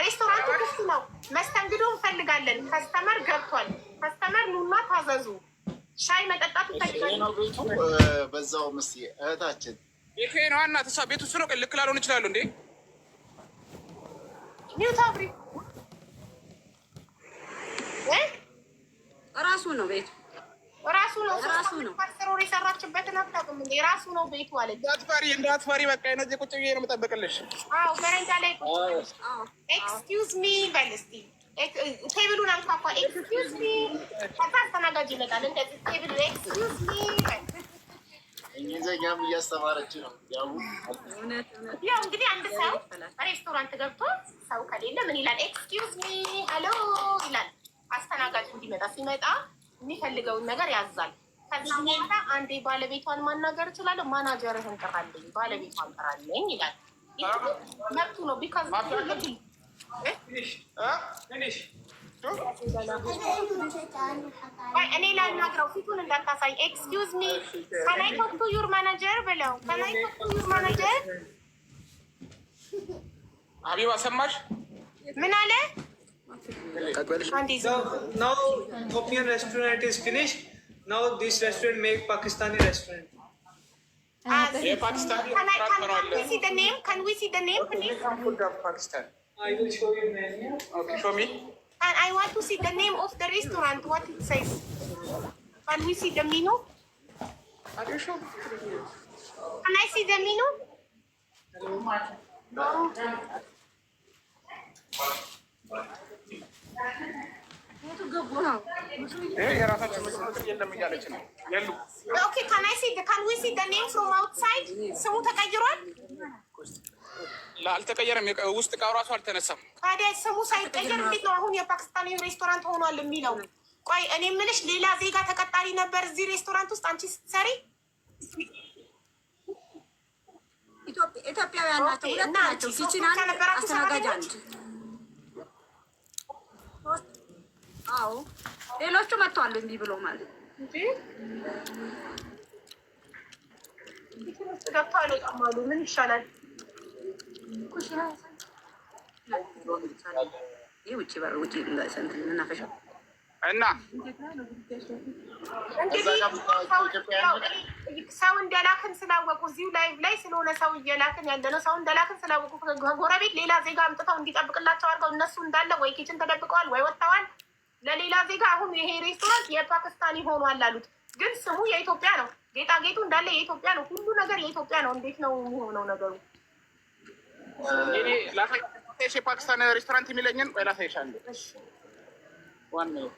ሬስቶራንቱ፣ ክፍት ነው። መስተንግዶ እንፈልጋለን። ከስተመር ገብቷል። ከስተመር ኑና ታዘዙ። ሻይ መጠጣት እንፈልጋለን። በዛው ምስ እህታችን ቤቱ ነው እና ተሳ ቤቱ እሱ ነው። ልክ ላልሆን ይችላሉ እንዴ? ኒው ታብሪ ራሱ ነው ቤቱ ራሱ ነው። ራሱ ነው። ፓስተሮር የሰራችበትን አታውቅም እንዴ? ራሱ ነው ቤቱ አለች። እንዳትፈሪ በቃ ነው። እዚህ ቁጭ ብዬ ነው የምጠብቅልሽ። አዎ በረንዳ ላይ ኤክስኪውዝ ሚ በል እስኪ። ቴብሉን አንኳኳ። ኤክስኪውዝ ሚ። ከዛ አስተናጋጅ ይመጣል። እንደዚህ ቴብሉ ኤክስኪውዝ ሚ በል። እንግሊዝኛም እያስተማረች ነው። ያው እንግዲህ አንድ ሰው ሬስቶራንት ገብቶ ሰው ከሌለ ምን ይላል? ኤክስኪውዝ ሚ ሄሎ ይላል። አስተናጋጅ እንዲመጣ ሲመጣ የሚፈልገውን ነገር ያዛል። ከዛ በኋላ አንዴ ባለቤቷን ማናገር እችላለሁ፣ ማናጀርህን ጥራልኝ፣ ባለቤቷን ጥራልኝ ይላል። መብቱ ነው። ቢካዝ እኔ ላናግረው፣ ፊቱን እንዳታሳይ። ኤክስኪውዝ ሚ ከናይ ቶክ ቱ ዩር ማናጀር ብለው። ከናይ ቶክ ቱ ዩር ማናጀር። ሀቢባ ሰማሽ? ምን አለ? Now Ethiopian restaurant is finished. Now this restaurant make Pakistani restaurant. Can we see the name? Can we see the name, please? Pakistan. I will show you menu. Okay, show me. And I want to see the name of the restaurant. What it says? Can we see the menu? Are you sure? Can I see the menu? Okay, can we see the name from outside? ስሙ ተቀይሯል? አልተቀየረም። ውስጥ እቃው ራሱ አልተነሳም። ታዲያ ስሙ ሳይቀየር እንዴት ነው አሁን የፓኪስታኒ ሬስቶራንት ሆኗል የሚለው? ቆይ እኔ የምልሽ ሌላ ዜጋ ተቀጣሪ ነበር እዚህ ሬስቶራንት ውስጥ አንቺ ስትሰሪ? ኢትዮጵያውያን ናቸው። ሁለት ናቸው። ኪችን አንድ፣ አስተናጋጅ አንድ። አዎ ሌሎቹ መጥተዋል እንዲህ ብሎ ማለት እንዴ? ገብቷል አሉ። ምን ይሻላል? ይህ ውጭ በር ውጭ መናፈሻ እና ሰው እንደላክን ስላወቁ እዚሁ ላይቭ ላይ ስለሆነ ሰው እየላክን ያለ ነው። ሰው እንደላክን ስላወቁ ጎረቤት ሌላ ዜጋ አምጥተው እንዲጠብቅላቸው አድርገው እነሱ እንዳለ ወይ ኪችን ተደብቀዋል ወይ ወጥተዋል። ለሌላ ዜጋ አሁን ይሄ ሬስቶራንት የፓኪስታኒ ሆኗል አሉት፣ ግን ስሙ የኢትዮጵያ ነው። ጌጣጌጡ እንዳለ የኢትዮጵያ ነው። ሁሉ ነገር የኢትዮጵያ ነው። እንዴት ነው የሚሆነው ነገሩ? ላሳይሽ የፓኪስታን ሬስቶራንት የሚለኝን ወይ ላሳይሻለሁ። ዋናው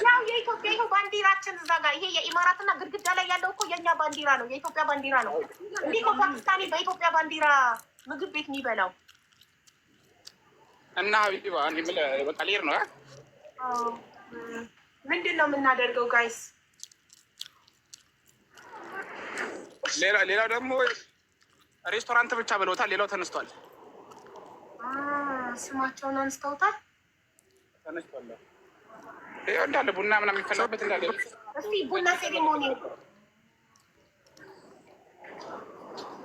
ያው የኢትዮጵያ ይኸው ባንዲራችን እዛ ጋር ይሄ የኢማራትና ግድግዳ ላይ ያለው እኮ የእኛ ባንዲራ ነው፣ የኢትዮጵያ ባንዲራ ነው። እንዲህ ነው ፓኪስታኒ በኢትዮጵያ ባንዲራ ምግብ ቤት የሚበላው። እና በቃ ልሄድ ነው። ምንድን ነው የምናደርገው ጋይስ? ሌላው ደግሞ ሬስቶራንት ብቻ ብለውታል። ሌላው ተነስቷል። ስማቸውን አንስተውታል። ተነስቷል እንዳለ ቡና ምናምን የሚፈላበት እንዳለ እስቲ ቡና ሴሪሞኒ።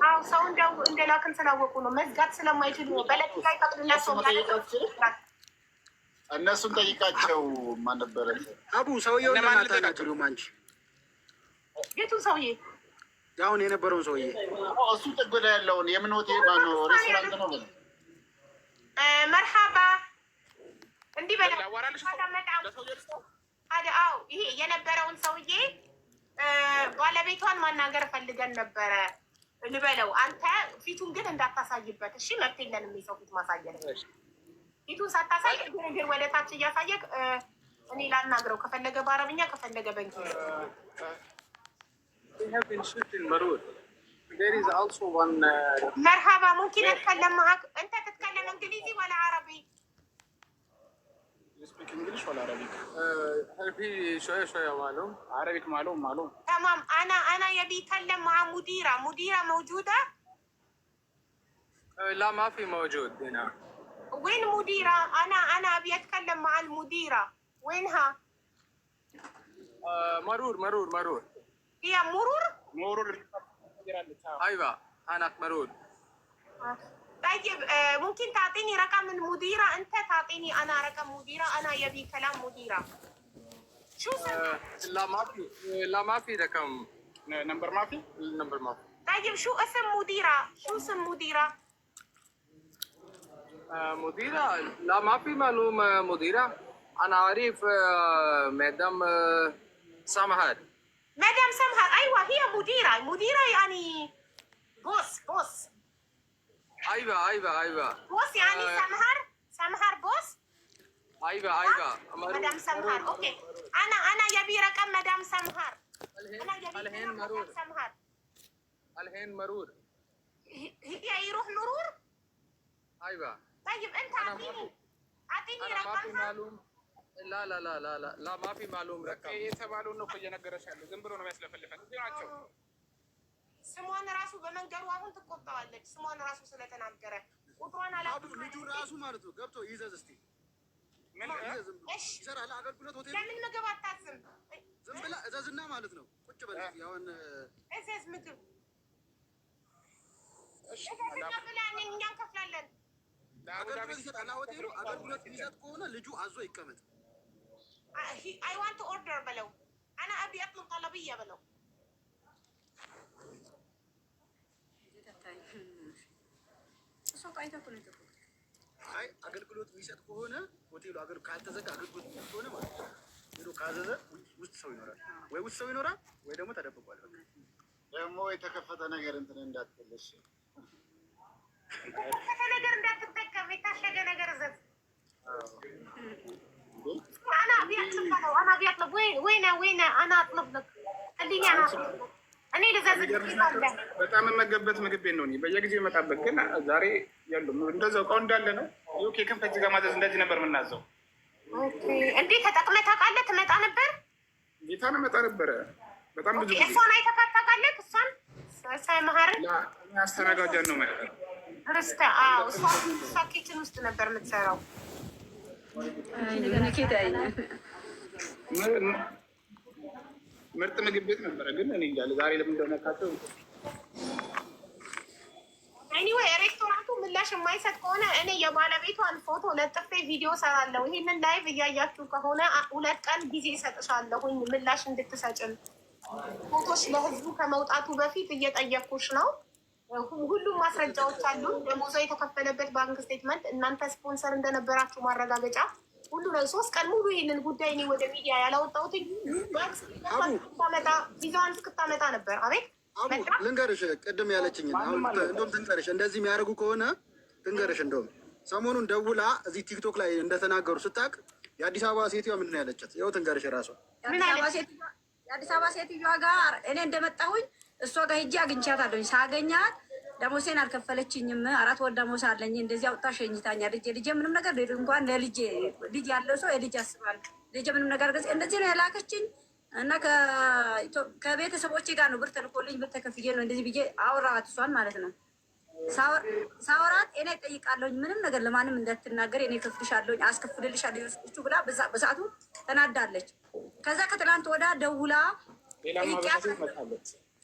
አዎ ሰው እንደላክን ስላወቁ ነው፣ መዝጋት ስለማይችሉ ነው። በለት ላይ ፈቅድላቸው እነሱን ጠይቃቸው። ማን ነበረ አቡ ሰውዬው? ለማናታናችሁ አንቺ የቱን ሰውዬ? አሁን የነበረውን ሰውዬ እሱ ጥግ ላይ ያለውን የምን ሆቴል ማነው ሬስቶራንት ነው? መርሃባ እንዲህ በለው አዎ ይሄ የነበረውን ሰውዬ ባለቤቷን ማናገር ፈልገን ነበረ ልበለው። አንተ ፊቱን ግን እንዳታሳይበት እሺ። መብት የለንም የሰው ፊት ማሳየት። ፊቱን ሳታሳይ ግን ወደ ታች እያሳየቅ እኔ ላናግረው ከፈለገ በአረብኛ ከፈለገ በእንግሊዝ። مرحبا ممكن اتكلم معك انت تتكلم انجليزي ولا عربي؟ speak English ولا عربي؟ هل في شوية معلوم؟ عربي معلوم. تمام. انا يبي اتكلم مع مديرة موجودة؟ لا ما في موجود هنا. وين مديرة؟ انا ابي اتكلم مع المديرة. وينها؟ مرور. هي مرور؟ ايوه انا مرور. طيب ممكن تعطيني رقم المديرة؟ انت تعطيني انا رقم مديرة. انا يبي كلام مديرة. شو لا ما في رقم. نمبر ما في. طيب شو اسم مديرة؟ مديرة لا ما في معلوم مديرة. انا عارف مدام سمهر. مدام سمهر ايوه هي مديرة يعني بوس. ايوه بوس يعني سمهر بوس. ايوه مدام سمهر اوكي. انا يبي رقم مدام سمهر. الحين مرور. هي يروح مرور. ايوه. طيب انت اعطيني رقمها. لا ما في معلوم رقم. የተባለው ነው እኮ እየነገረሽ ያለው ዝም ብሎ ነው የሚያስለፈልፈን እንዴ ናቸው። ስሟን ራሱ በመንገሩ አሁን ትቆጣዋለች። ስሟን ራሱ ስለተናገረ ቁጥሯን አላውቅም። ልጁ ራሱ ማለት ነው ገብቶ ይዘዝ እስቲ ምን ይሰራል አገልግሎት ሆቴል። ለምን ምግብ አታዝም? ዝም ብላ እዘዝና ማለት ነው ቁጭ በል ያውን እዘዝ ምግብ እዘዝና ብላ እኛ እንከፍላለን። አገልግሎት ይሰጣል ሆቴሉ። አገልግሎት የሚሰጥ ከሆነ ልጁ አዞ ይቀመጥ። I want to order በለው። أنا أبي أطلب طلبية በለው። አይ አገልግሎት የሚሰጥ ከሆነ ሆቴሉ ካልተዘጋ አገልግሎት የሚሰጥ ከሆነ ማለት ነው ሄዶ ካዘዘ ውስጥ ሰው ይኖራል ወይ ደግሞ ተደብቋል። ደግሞ የተከፈተ ነገር እንትን እንዳትልሽ የተከፈተ ነገር እንዳትጠቀም። የታሸገ ነገር ዘዝ أنا أبي أطلب وين أنا أطلب لك خليني أنا أطلب لك እኔ በጣም የምመገብበት ምግብ ቤት ነው። በየጊዜው ይመጣበት ግን ዛሬ የሉም። እንደዛው እቃው እንዳለ ነው። ኬክን ከዚህ ጋር ማዘዝ እንደዚህ ነበር የምናዘው። እንዴ ተጠቅመህ ታውቃለህ? ትመጣ ነበር ጌታ ነው መጣ ነበረ። በጣም ብዙ ጊዜ እሷን አይተካት ታውቃለህ? እሷን ሳይማህርን አስተናጋጃን ነው ማለት ነው። ርስተ እሷ ኪችን ውስጥ ነበር የምትሰራው። ምርጥ ምግብ ቤት ነበረ። ግን እኔ እያለ ዛሬ ለምን እንደሆነካቸው ኤኒዌይ ሬስቶራንቱ ምላሽ የማይሰጥ ከሆነ እኔ የባለቤቷን ፎቶ ለጥፌ ቪዲዮ ሰራለሁ። ይሄንን ላይቭ እያያችሁ ከሆነ 2 ቀን ጊዜ እሰጥሻለሁኝ ምላሽ እንድትሰጭን። ፎቶች ለህዝቡ ከመውጣቱ በፊት እየጠየኩሽ ነው። ሁሉም ማስረጃዎች አሉ። ደሞዟ የተከፈለበት ባንክ ስቴትመንት፣ እናንተ ስፖንሰር እንደነበራችሁ ማረጋገጫ ሁሉ ነው። 3 ቀን ሙሉ ይህንን ጉዳይ እኔ ወደ ሚዲያ ያላወጣሁት ቪዛዋን እስክታመጣ ነበር። አቤት ልንገርሽ፣ ቅድም ያለችኝ እንደውም ትንገርሽ፣ እንደዚህ የሚያደርጉ ከሆነ ትንገርሽ። እንደውም ሰሞኑን ደውላ እዚህ ቲክቶክ ላይ እንደተናገሩ ስታውቅ የአዲስ አበባ ሴትዮዋ ምንድን ነው ያለቻት? ይኸው ትንገርሽ። ራሷ የአዲስ አበባ ሴትዮዋ ጋር እኔ እንደመጣሁኝ እሷ ጋር ሄጄ አግኝቻታለሁኝ። ሳገኛት ደሞሴን አልከፈለችኝም። 4 ወር ደሞዝ አለኝ። እንደዚህ አውጣ ሸኝታኛ ልጄ ምንም ነገር እንኳን ለልጄ ልጅ ያለው ሰው የልጅ ያስባል። ልጄ ምንም ነገር ገጽ እንደዚህ ነው የላከችኝ እና ከቤተሰቦቼ ጋር ነው ብር ተልኮልኝ ብር ተከፍዬ ነው እንደዚህ ብዬ አውራኋት። እሷን ማለት ነው ሳወራት እኔ እጠይቃለሁኝ ምንም ነገር ለማንም እንዳትናገር እኔ ከፍልሻለሁኝ አስከፍልልሻለሁ ብላ በሰዓቱ ተናዳለች። ከዛ ከትላንት ወዳ ደውላ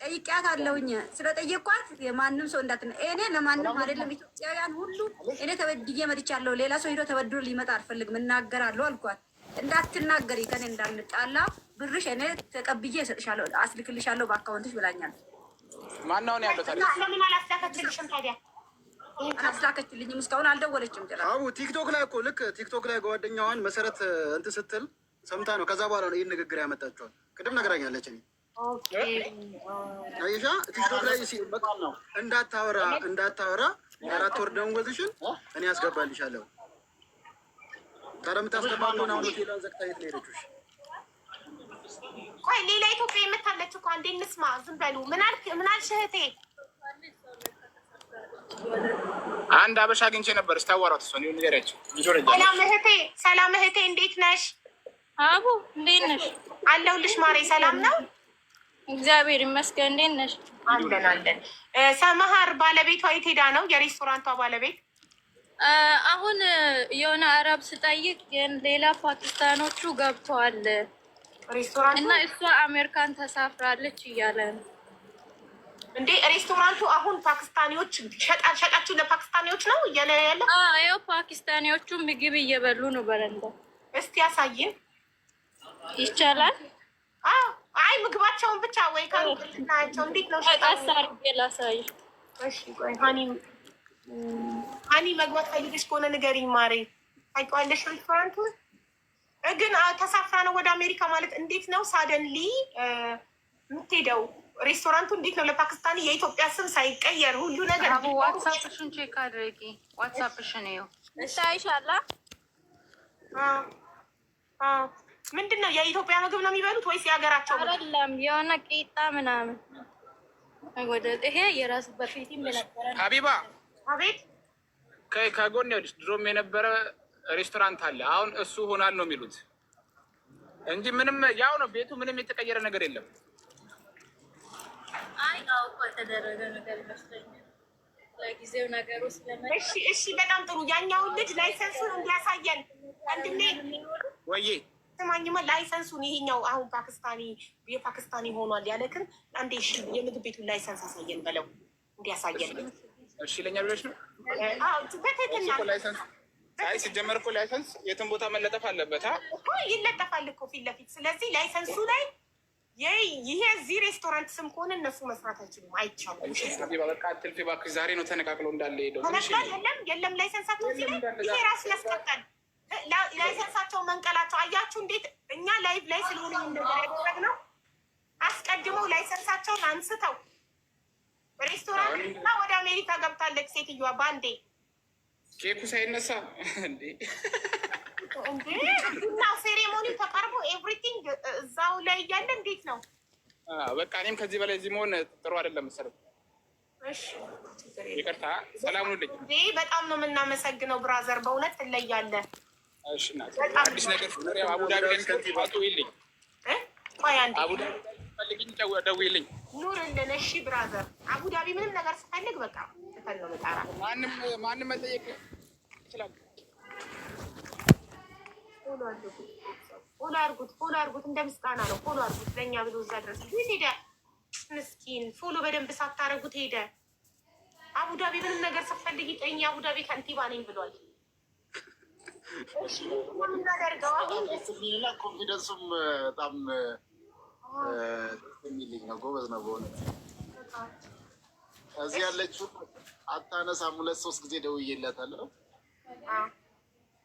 ጠይቂያት አለሁኝ። ስለጠየኳት የማንም ሰው እንዳትና እኔ ለማንም አይደለም ኢትዮጵያውያን ሁሉ እኔ ተበድዬ መጥቻለሁ። ሌላ ሰው ሄዶ ተበድሮ ሊመጣ አልፈልግም፣ እናገራለሁ አልኳት። እንዳትናገሪ ከኔ እንዳንጣላ ብርሽ እኔ ተቀብዬ እሰጥሻለሁ፣ አስልክልሻለሁ በአካውንትሽ ብላኛል። ማናውን ያለው ታዲያ ለምን አላስላከችልሽም ታዲያ? አላስላከችልኝም እስካሁን አልደወለችም። ጭራሽ አቡ ቲክቶክ ላይ እኮ ልክ ቲክቶክ ላይ ጓደኛዋን መሰረት እንትን ስትል ሰምታ ነው። ከዛ በኋላ ነው ይህን ንግግር ያመጣችኋል። ቅድም ነግራኛለች። አይሻ ቲክቶክ ላይ እንዳታወራ የአራት ወር ደመወዝሽን እኔ ያስገባልሻለሁ። ታረምታስተባሉን አሁን ሆቴሏን ዘግታ የት ነው ሄደችሽ? ቆይ ሌላ ኢትዮጵያ የምታለች እኮ አንዴ እንስማ። ዝም በሉ። ምን አልሽ እህቴ? አንድ አበሻ አግኝቼ ነበር። ስታወራት እሷ ነው ንገሪያቸው። ሰላም እህቴ፣ እንዴት ነሽ? አቡ እንዴት ነሽ? አለሁልሽ ማሬ። ሰላም ነው እግዚአብሔር ይመስገን። እንዴት ነሽ? አለን። ሰመሃር ባለቤቷ የት ሄዳ ነው? የሬስቶራንቷ ባለቤት አሁን የሆነ አረብ ስጠይቅ ሌላ ፓኪስታኖቹ ገብተዋል ሬስቶራንቱ እና እሷ አሜሪካን ተሳፍራለች እያለ ነው። እንዴ ሬስቶራንቱ አሁን ፓኪስታኒዎች ሸጣችሁ ለፓኪስታኒዎች ነው እያለ ያለ? ያው ፓኪስታኒዎቹ ምግብ እየበሉ ነው በረንዳ። እስቲ ያሳይን ይቻላል? አይ ምግባቸውን ብቻ ወይ ካንናቸው እንዴት ነው ቀስ አድርጌ ላሳይሽ። እሺ ቆይ ሀኒ መግባት ፈልገሽ ከሆነ ንገሪኝ ማሬ። ታውቂዋለሽ ሬስቶራንቱ? ግን ተሳፍራ ነው ወደ አሜሪካ ማለት እንዴት ነው ሳደንሊ የምትሄደው? ሬስቶራንቱ እንዴት ነው ለፓኪስታኒ የኢትዮጵያ ስም ሳይቀየር ሁሉ ነገር? ዋትሳፕሽን ቼክ አድርጊ። ዋትሳፕሽን ይኸው ታይሻላ። ምንድን ነው የኢትዮጵያ ምግብ ነው የሚበሉት ወይስ የሀገራቸው? አይደለም የሆነ ቂጣ ምናምን። ወደ ይሄ የራሱ በፊት ነበረ። ሀቢባ አቤት። ከጎን ይኸውልሽ ድሮም የነበረ ሬስቶራንት አለ። አሁን እሱ ሆናል ነው የሚሉት እንጂ ምንም ያው ነው ቤቱ። ምንም የተቀየረ ነገር የለም። አይ አው ከተደረገ ነገር ይመስለኛል ለጊዜው ነገሩ ስለመጣ። እሺ በጣም ጥሩ። ያኛውን ልጅ ላይሰንሱን እንዲያሳየን አንድሜ ወይዬ ስማኝማ፣ ላይሰንሱን ይሄኛው አሁን የፓኪስታኒ ሆኗል ያለክን አንዴ እሺ የምግብ ቤቱን ላይሰንስ አሳየን በለው እንዲያሳየን። እሺ ይለኛል ብለሽ ነው? በትክክል ላይሰንስ አይ ሲጀመር እኮ ላይሰንስ የትም ቦታ መለጠፍ አለበት እኮ ይለጠፋል እኮ ፊት ለፊት። ስለዚህ ላይሰንሱ ላይ ይሄ እዚህ ሬስቶራንት ስም ከሆነ እነሱ መስራት አይችሉም፣ አይቻሉም። በቃ አትልፊ እባክሽ። ዛሬ ነው ተነቃቅሎ እንዳለ ሄደው የለም ላይሰንሳቸው ይሄ ራሱ ያስቀጣል። ላይሰንሳቸው መንቀላቸው አያችሁ እንዴት እኛ ላይቭ ላይ ስለሆነ እንደገና ያደረግነው አስቀድመው ላይሰንሳቸውን አንስተው ሬስቶራንት እና ወደ አሜሪካ ገብታለች ሴትዮዋ ባንዴ። ኬኩ ሳይነሳ እንዴ እና ሴሬሞኒ ተቀርቦ ኤቭሪቲንግ እዛው ላይ እያለ እንዴት ነው? በቃ እኔም ከዚህ በላይ እዚህ መሆን ጥሩ አይደለም መሰለኝ። እሺ ይቅርታ። ሰላም ሁኑልኝ። በጣም ነው የምናመሰግነው ብራዘር፣ በእውነት ትለያለህ። እሺ እናት አዲስ ነገር ሲኖር ያው አቡዳቢ ደውይልኝ። ቆይ አንዴ አቡዳቢ ፈልግኝ ደውይልኝ። ኑርልን። እሺ ብራዘር፣ አቡዳቢ ምንም ነገር ስፈልግ በቃ ነው መጣራ። ማንም መጠየቅ ይችላል። ፎሎ አድርጉት። እንደ ምስጋና ነው። ፎሎ አድርጉት ለእኛ ብሎ እዛ ድረስ ሄደ። ምስኪን ፎሎ በደንብ ሳታረጉት ሄደ። አቡዳቢ ምንም ነገር ስትፈልግ ይጠኝ። አቡዳቢ ከንቲባ ነኝ ብሏል። ኮንፊደንሱም በጣም የሚልኝ ነው። ጎበዝ ነው በእውነት። እዚህ ያለችው አታነሳም። 2-3 ጊዜ ደውዬላታለሁ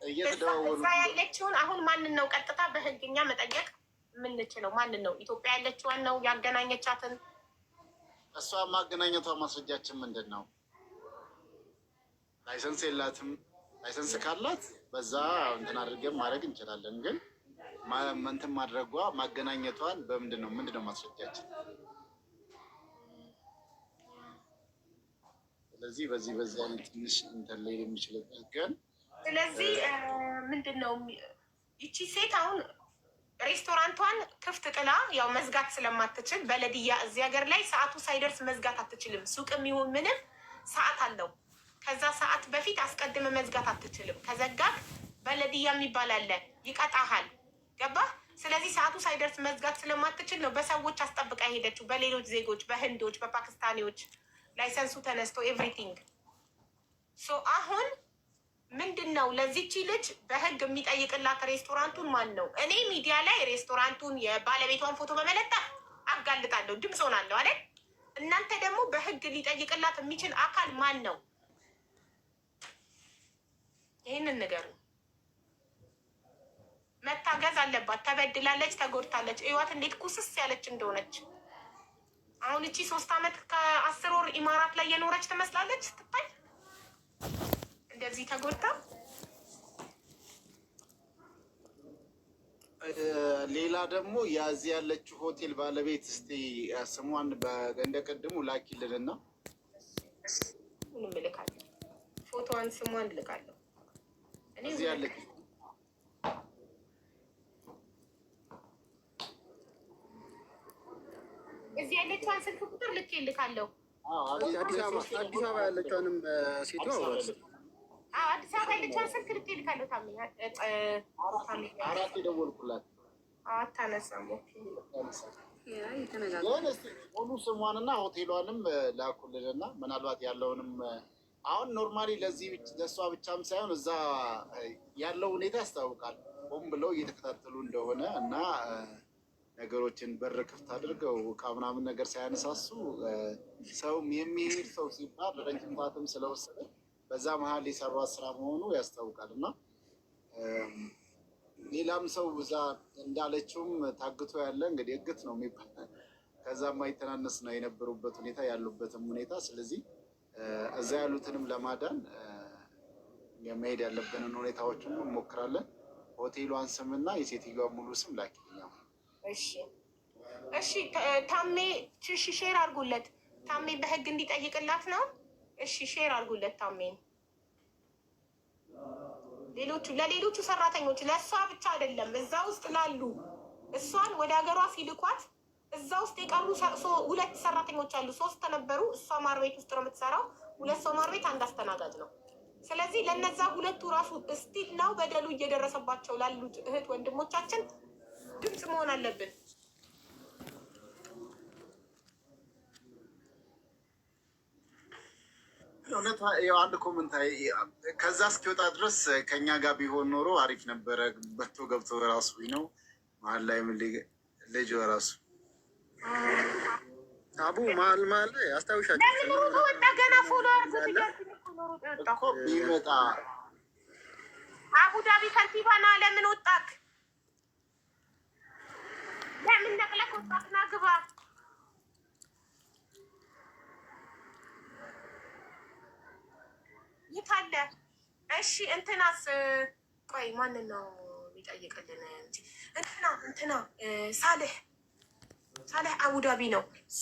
እየተደዋወሉ ያለችውን። አሁን ማንን ነው ቀጥታ በህግኛ መጠየቅ የምንችለው? ማንን ነው? ኢትዮጵያ ያለችዋን ነው ያገናኘቻትን? እሷ ማገናኘቷ ማስረጃችን ምንድን ነው? ላይሰንስ የላትም። ላይሰንስ ካላት በዛ እንትን አድርገን ማድረግ እንችላለን። ግን እንትን ማድረጓ ማገናኘቷን በምንድን ነው ማስረጃችን? ስለዚህ በዚህ አይነት ትንሽ እንትን ላይ የሚችልበት ግን ስለዚህ ምንድን ነው ይቺ ሴት አሁን ሬስቶራንቷን ክፍት ጥላ ያው መዝጋት ስለማትችል በለድያ እዚህ ሀገር ላይ ሰዓቱ ሳይደርስ መዝጋት አትችልም። ሱቅም ይሁን ምንም ሰዓት አለው። ከዛ ሰዓት በፊት አስቀድመ መዝጋት አትችልም። ከዘጋት በለድያ የሚባል አለ፣ ይቀጣሃል። ገባህ? ስለዚህ ሰዓቱ ሳይደርስ መዝጋት ስለማትችል ነው በሰዎች አስጠብቃ ሄደችው፣ በሌሎች ዜጎች፣ በህንዶች፣ በፓኪስታኒዎች ላይሰንሱ ተነስቶ ኤቭሪቲንግ። ሶ አሁን ምንድን ነው ለዚቺ ልጅ በህግ የሚጠይቅላት ሬስቶራንቱን ማን ነው? እኔ ሚዲያ ላይ ሬስቶራንቱን የባለቤቷን ፎቶ በመለጠፍ አጋልጣለሁ፣ ድምፅ ሆናለሁ አይደል? እናንተ ደግሞ በህግ ሊጠይቅላት የሚችል አካል ማን ነው? ይህንን ነገር መታገዝ አለባት። ተበድላለች፣ ተጎድታለች። እዩዋት እንዴት ኩስስ ያለች እንደሆነች። አሁን እቺ 3 ዓመት ከ10 ወር ኢማራት ላይ የኖረች ትመስላለች ስትታይ እንደዚህ ተጎድታ። ሌላ ደግሞ ያዚህ ያለችው ሆቴል ባለቤት እስቲ ስሟን እንደቀድሙ ላኪልንና ምንም ልካለሁ፣ ፎቶዋን ስሟን ልካለሁ። እዚህ ያለች እዚህ ያለችዋን ስልክ ቁጥር ልኬልካለሁ። አዲስ አበባ ያለችዋንም ሴቷ አዲስ አበባ ያለችዋን ስልክ ልኬልካለሁ። አራት የደወልኩላት አታነሳም። ሙሉ ስሟንና ሆቴሏንም ላኩልንና ምናልባት ያለውንም አሁን ኖርማሊ ለእሷ ብቻም ሳይሆን እዛ ያለው ሁኔታ ያስታውቃል። ሆን ብለው እየተከታተሉ እንደሆነ እና ነገሮችን በር ክፍት አድርገው እቃ ምናምን ነገር ሳያነሳሱ ሰውም የሚሄድ ሰው ሲባል ረጅም ሰዓትም ስለወሰደ በዛ መሀል የሰሯት ስራ መሆኑ ያስታውቃል። እና ሌላም ሰው እዛ እንዳለችውም ታግቶ ያለ እንግዲህ እግት ነው የሚባል ከዛ የማይተናነስ ነው የነበሩበት ሁኔታ ያሉበትም ሁኔታ። ስለዚህ እዛ ያሉትንም ለማዳን የመሄድ ያለብንን ሁኔታዎችን እንሞክራለን። ሆቴሏን ስምና የሴትዮዋ ሙሉ ስም ላኪልኛው። እሺ ታሜ ሼር አድርጉለት። ታሜ በህግ እንዲጠይቅላት ነው። እሺ ሼር አድርጉለት ታሜን። ለሌሎቹ ሰራተኞች ለእሷ ብቻ አይደለም፣ እዛ ውስጥ ላሉ እሷን ወደ ሀገሯ ሲልኳት እዛ ውስጥ የቀሩ 2 ሰራተኞች አሉ። 3 ነበሩ። እሷ ማር ቤት ውስጥ ነው የምትሰራው። 2 ሰው ማር ቤት፣ 1 አስተናጋጅ ነው። ስለዚህ ለነዛ 2ቱ ራሱ እስቲል ነው በደሉ እየደረሰባቸው ላሉት እህት ወንድሞቻችን ድምፅ መሆን አለብን። እውነት አንድ ኮመንት ከዛ እስኪወጣ ድረስ ከኛ ጋር ቢሆን ኖሮ አሪፍ ነበረ። በቶ ገብቶ ራሱ ነው መሀል ላይ ልጅ ራሱ አቡ መሀል አስታውሻቸው ለምን ወጣ? ገና ፎሎ አድርጎት እኮ ቢመጣ አቡዳቢ ከንቲባና ለምን ወጣክ? ለምን ነቅለህ ወጣክ? ና ግባ። የት አለ? እሺ እንትናስ ቆይ ማንን ነው የሚጠይቅልን? እንትና ሳሌሕ አቡዳቢ ነው እሱ።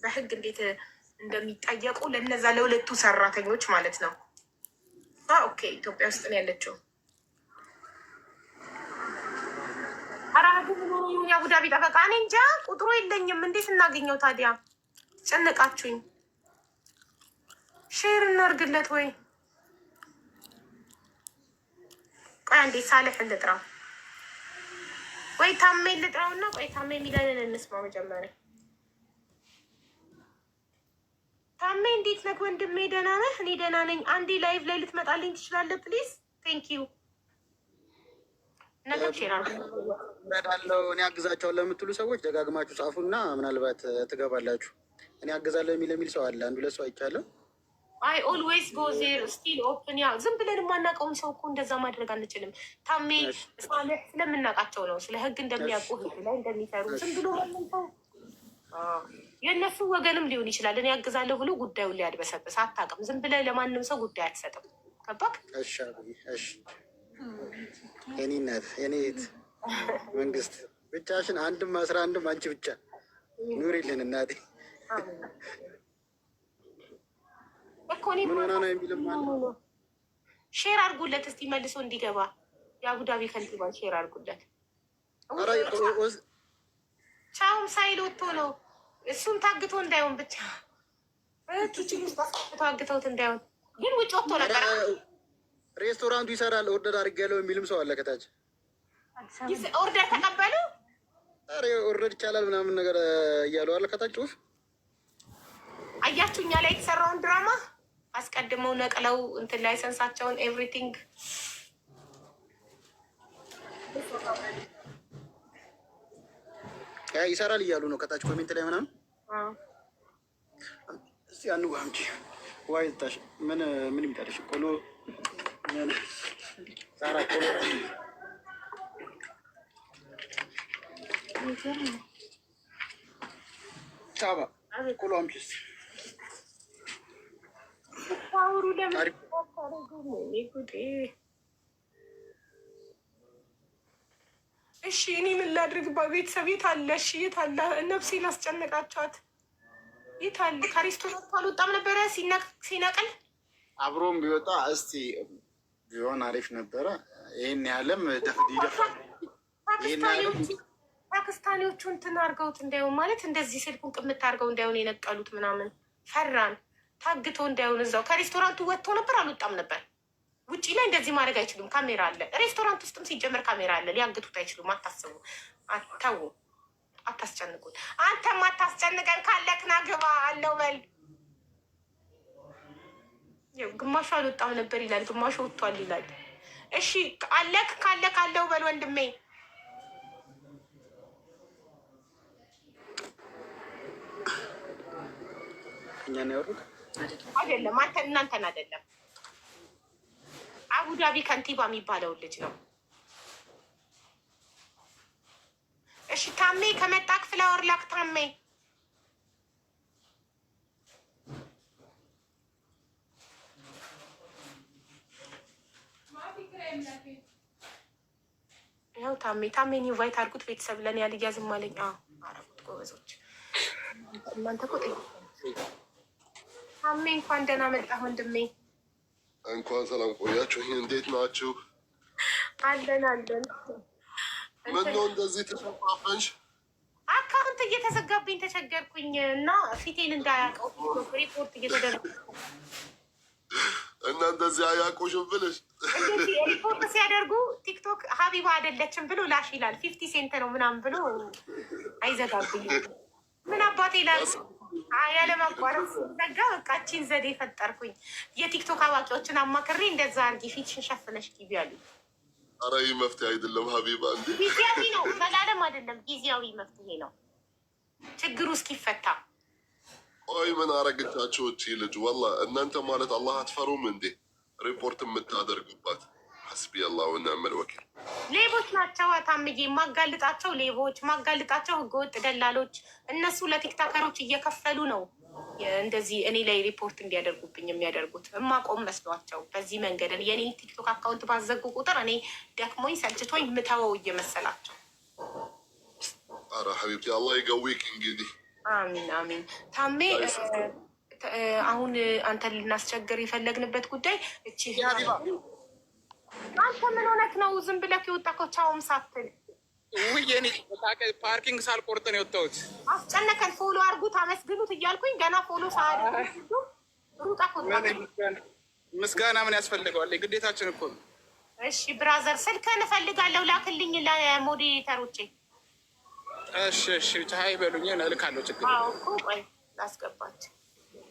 በህግ እንዴት እንደሚጠየቁ ለነዛ ለ2ቱ ሰራተኞች ማለት ነው። ኦኬ ኢትዮጵያ ውስጥ ነው ያለችው። አራዱ የአቡዳቢ ጠበቃ። እኔ እንጃ ቁጥሩ የለኝም። እንዴት እናገኘው ታዲያ? ጨነቃችሁኝ። ሼር እናርግለት ወይ? ቆይ አንዴ ሳሌሕ ልጥራው ወይ ታሜ ልጥራውና ቆይ ታሜ የሚለንን እንስማ መጀመሪያ። ታሜ እንዴት ነህ ወንድሜ? ደህና ነህ? እኔ ደህና ነኝ። አንዴ ላይቭ ላይ ልትመጣልኝ ትችላለህ ፕሊዝ? ቴንክ ዩ። ነገር እረዳለሁ። እኔ አግዛቸዋለሁ ለምትሉ ሰዎች ደጋግማችሁ ጻፉና ምናልባት ትገባላችሁ። እኔ አግዛለሁ የሚል ሰው አለ። 1-2 ሰው አይቻለሁ። አይ ኦልዌይስ ጎ ዜር ስቲል ኦፕን። ያ ዝም ብለን የማናውቀውን ሰው እኮ እንደዛ ማድረግ አንችልም። ታሜ ሳሌሕ ስለምናውቃቸው ነው፣ ስለ ህግ እንደሚያውቁ ህግ ላይ እንደሚሰሩ። ዝም ብሎ ማንም ሰው የእነሱ ወገንም ሊሆን ይችላል። እኔ ያግዛለሁ ብሎ ጉዳዩን ሊያድበሰብስ አታውቅም። ዝም ብለህ ለማንም ሰው ጉዳይ አትሰጥም። ገባክ? እሺ የኔ እናት የኔ እህት መንግስት ብቻሽን 11 አንቺ ብቻ ኑሪልን እናቴ። ምን ሆና ነው የሚልም አለ። ሼር አድርጉለት እስቲ መልሶ እንዲገባ። የአቡዳቢ ከንቲባ ሼር አድርጉለት። ቻውም ሳይል ወጥቶ ነው። እሱም ታግቶ እንዳይሆን ብቻ ኪችን ውስጥ ታግተውት እንዳይሆን። ግን ውጭ ወጥቶ ነበር። ሬስቶራንቱ ይሰራል ኦርደር አድርጌያለሁ የሚልም ሰው አለ ከታች። ኦርደር ተቀበሉ። ኧረ ኦርደር ይቻላል ምናምን ነገር እያሉ አለ ከታች ጽሁፍ። አያችሁ እኛ ላይ የተሰራውን ድራማ አስቀድመው ነቅለው እንትን ላይሰንሳቸውን ኤቭሪቲንግ ይሰራል እያሉ ነው ከታች ኮሜንት ላይ ምናምን። እስኪ አንዋ እንጂ ዋይ ታሽ ምን ይምጣልሽ ቆሎ እሺ እኔ ምን ላድርግ? በቤተሰብ የት አለ? እሺ የት አለ? ነፍሴን አስጨነቃቸዋት። የት አለ? ከሬስቶራንት አልወጣም ነበረ ሲነቅል አብሮም ቢወጣ እስቲ ቢሆን አሪፍ ነበረ። ይህን ያለም ፓኪስታኒዎቹ እንትን አድርገውት እንዳይሆን ማለት እንደዚህ ስልኩን ቅምት አድርገው እንዳይሆን የነቀሉት ምናምን ፈራን። ታግቶ እንዳይሆን እዛው ከሬስቶራንቱ ወጥቶ ነበር አልወጣም ነበር። ውጭ ላይ እንደዚህ ማድረግ አይችሉም። ካሜራ አለ። ሬስቶራንት ውስጥም ሲጀመር ካሜራ አለ። ሊያግቱት አይችሉም። አታስቡ፣ ተው፣ አታስጨንቁት። አንተም አታስጨንቀን። ካለክና ግባ አለው በል። ግማሹ አልወጣም ነበር ይላል፣ ግማሹ ወጥቷል ይላል። እሺ ካለክ አለው በል ወንድሜ። እኛን ያወሩት አይደለም፣ እናንተን አይደለም። አቡዳቢ ከንቲባ የሚባለውን ልጅ ነው። እሺ ታሜ ከመጣክ ፍላወር ላክ። ታሜ ያው ታሜን ኢንቫይት አድርጉት። ቤተሰብ ለኔ ያልያዝም አለኝ። አረጉት ጎበዞች። እናንተ እኮ ታሜ እንኳን ደህና መጣህ ወንድሜ። እንኳን ሰላም ቆያችሁ። እንዴት ናችሁ? አለን። ምነው እንደዚህ ተሸፋፈንሽ? አካውንት እየተዘጋብኝ ተቸገርኩኝ እና ፊቴን እንዳያውቀው ሪፖርት እየተደረገ እና እንደዚህ አያውቁሽም ብለሽ እንደዚህ ሪፖርት ሲያደርጉ ቲክቶክ ሀቢባ አይደለችም ብሎ ላሽ ይላል። 50 ሴንት ነው ምናምን ብሎ አይዘጋብኝ። ምን አባቴ ላል ያለማቋረጥ ዘጋ። በቃችን ዘዴ ፈጠርኩኝ። የቲክቶክ አዋቂዎችን አማክሬ እንደዛ አርጊ ፊትሽን ሸፍነሽ ግቢ አሉ። ኧረ ይህ መፍትሄ አይደለም ሀቢባ። እንዴ ጊዜያዊ ነው፣ ዘላለም አይደለም። ጊዜያዊ መፍትሄ ነው ችግሩ እስኪፈታ። ቆይ ምን አረገቻቸው እቺ ልጅ? ወላ እናንተ ማለት አላህ አትፈሩም እንዴ? ሪፖርት የምታደርጉባት ሐስቢ አላህ ወኒዕመል ወኪል። ሌቦች ናቸው ታምዬ። ማጋልጣቸው ሌቦች፣ ማጋልጣቸው ህገወጥ ደላሎች። እነሱ ለቲክታከሮች እየከፈሉ ነው እንደዚህ እኔ ላይ ሪፖርት እንዲያደርጉብኝ የሚያደርጉት። እማቆም መስሏቸው በዚህ መንገድ የኔ ቲክቶክ አካውንት ባዘጉ ቁጥር እኔ ደክሞኝ ሰልችቶኝ ምተወው እየመሰላቸው። ኧረ ሐቢብቲ አላህ ይገዊክ እንግዲህ። አሚን አሚን። ታሜ አሁን አንተ ልናስቸግር የፈለግንበት ጉዳይ እቺ አንተ ምን ሆነክ ነው? ዝም ብለክ የወጣከው ቻውም ሳትል? ውይ እኔ ፓርኪንግ ሳልቆርጥ ነው የወጣሁት። አስጨነቀን። ፎሎ አርጉት አመስግኑት እያልኩኝ ገና ፎሎ ሳያደርጉ ሩጣ ኮታ። ምስጋና ምን ያስፈልገዋል? ግዴታችን እኮ ነው። እሺ ብራዘር ስልክህን እፈልጋለሁ ላክልኝ ለሞዴሬተሮቼ። እሺ ሀይ በሉኝ እልካለሁ። ችግር እኮ ቆይ ላስገባቸው።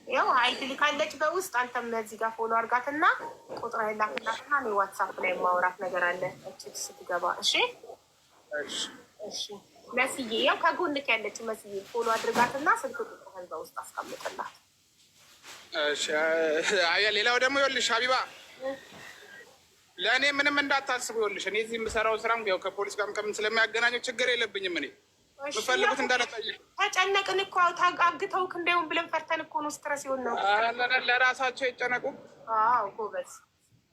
ያው ሀይ ትልካለች በውስጥ። አንተም እዚህ ጋር ፎሎ አርጋትና ቁጥር ላክላትና እኔ ዋትሳፕ ላይ ማውራት ነገር አለ እችት ስትገባ። እሺ እሺ መስዬ ያው ከጎንክ ያለች መስዬ ፎሎ አድርጋትና ስልክ ቁጥርህን በውስጥ አስቀምጥላት። እሺ ሌላው ደግሞ ይኸውልሽ ሀቢባ ለእኔ ምንም እንዳታስቡ። ይኸውልሽ እኔ እዚህ የምሰራው ስራም ያው ከፖሊስ ጋር ከምን ስለሚያገናኘው ችግር የለብኝም። እኔ የምፈልጉት እንዳለጠይቅ ተጨነቅን እኮ አግተውክ እንዳይሆን ብለን ፈርተን እኮ ነው። ስትረስ ይሆን ነው። ለራሳቸው ይጨነቁ። ጎበዝ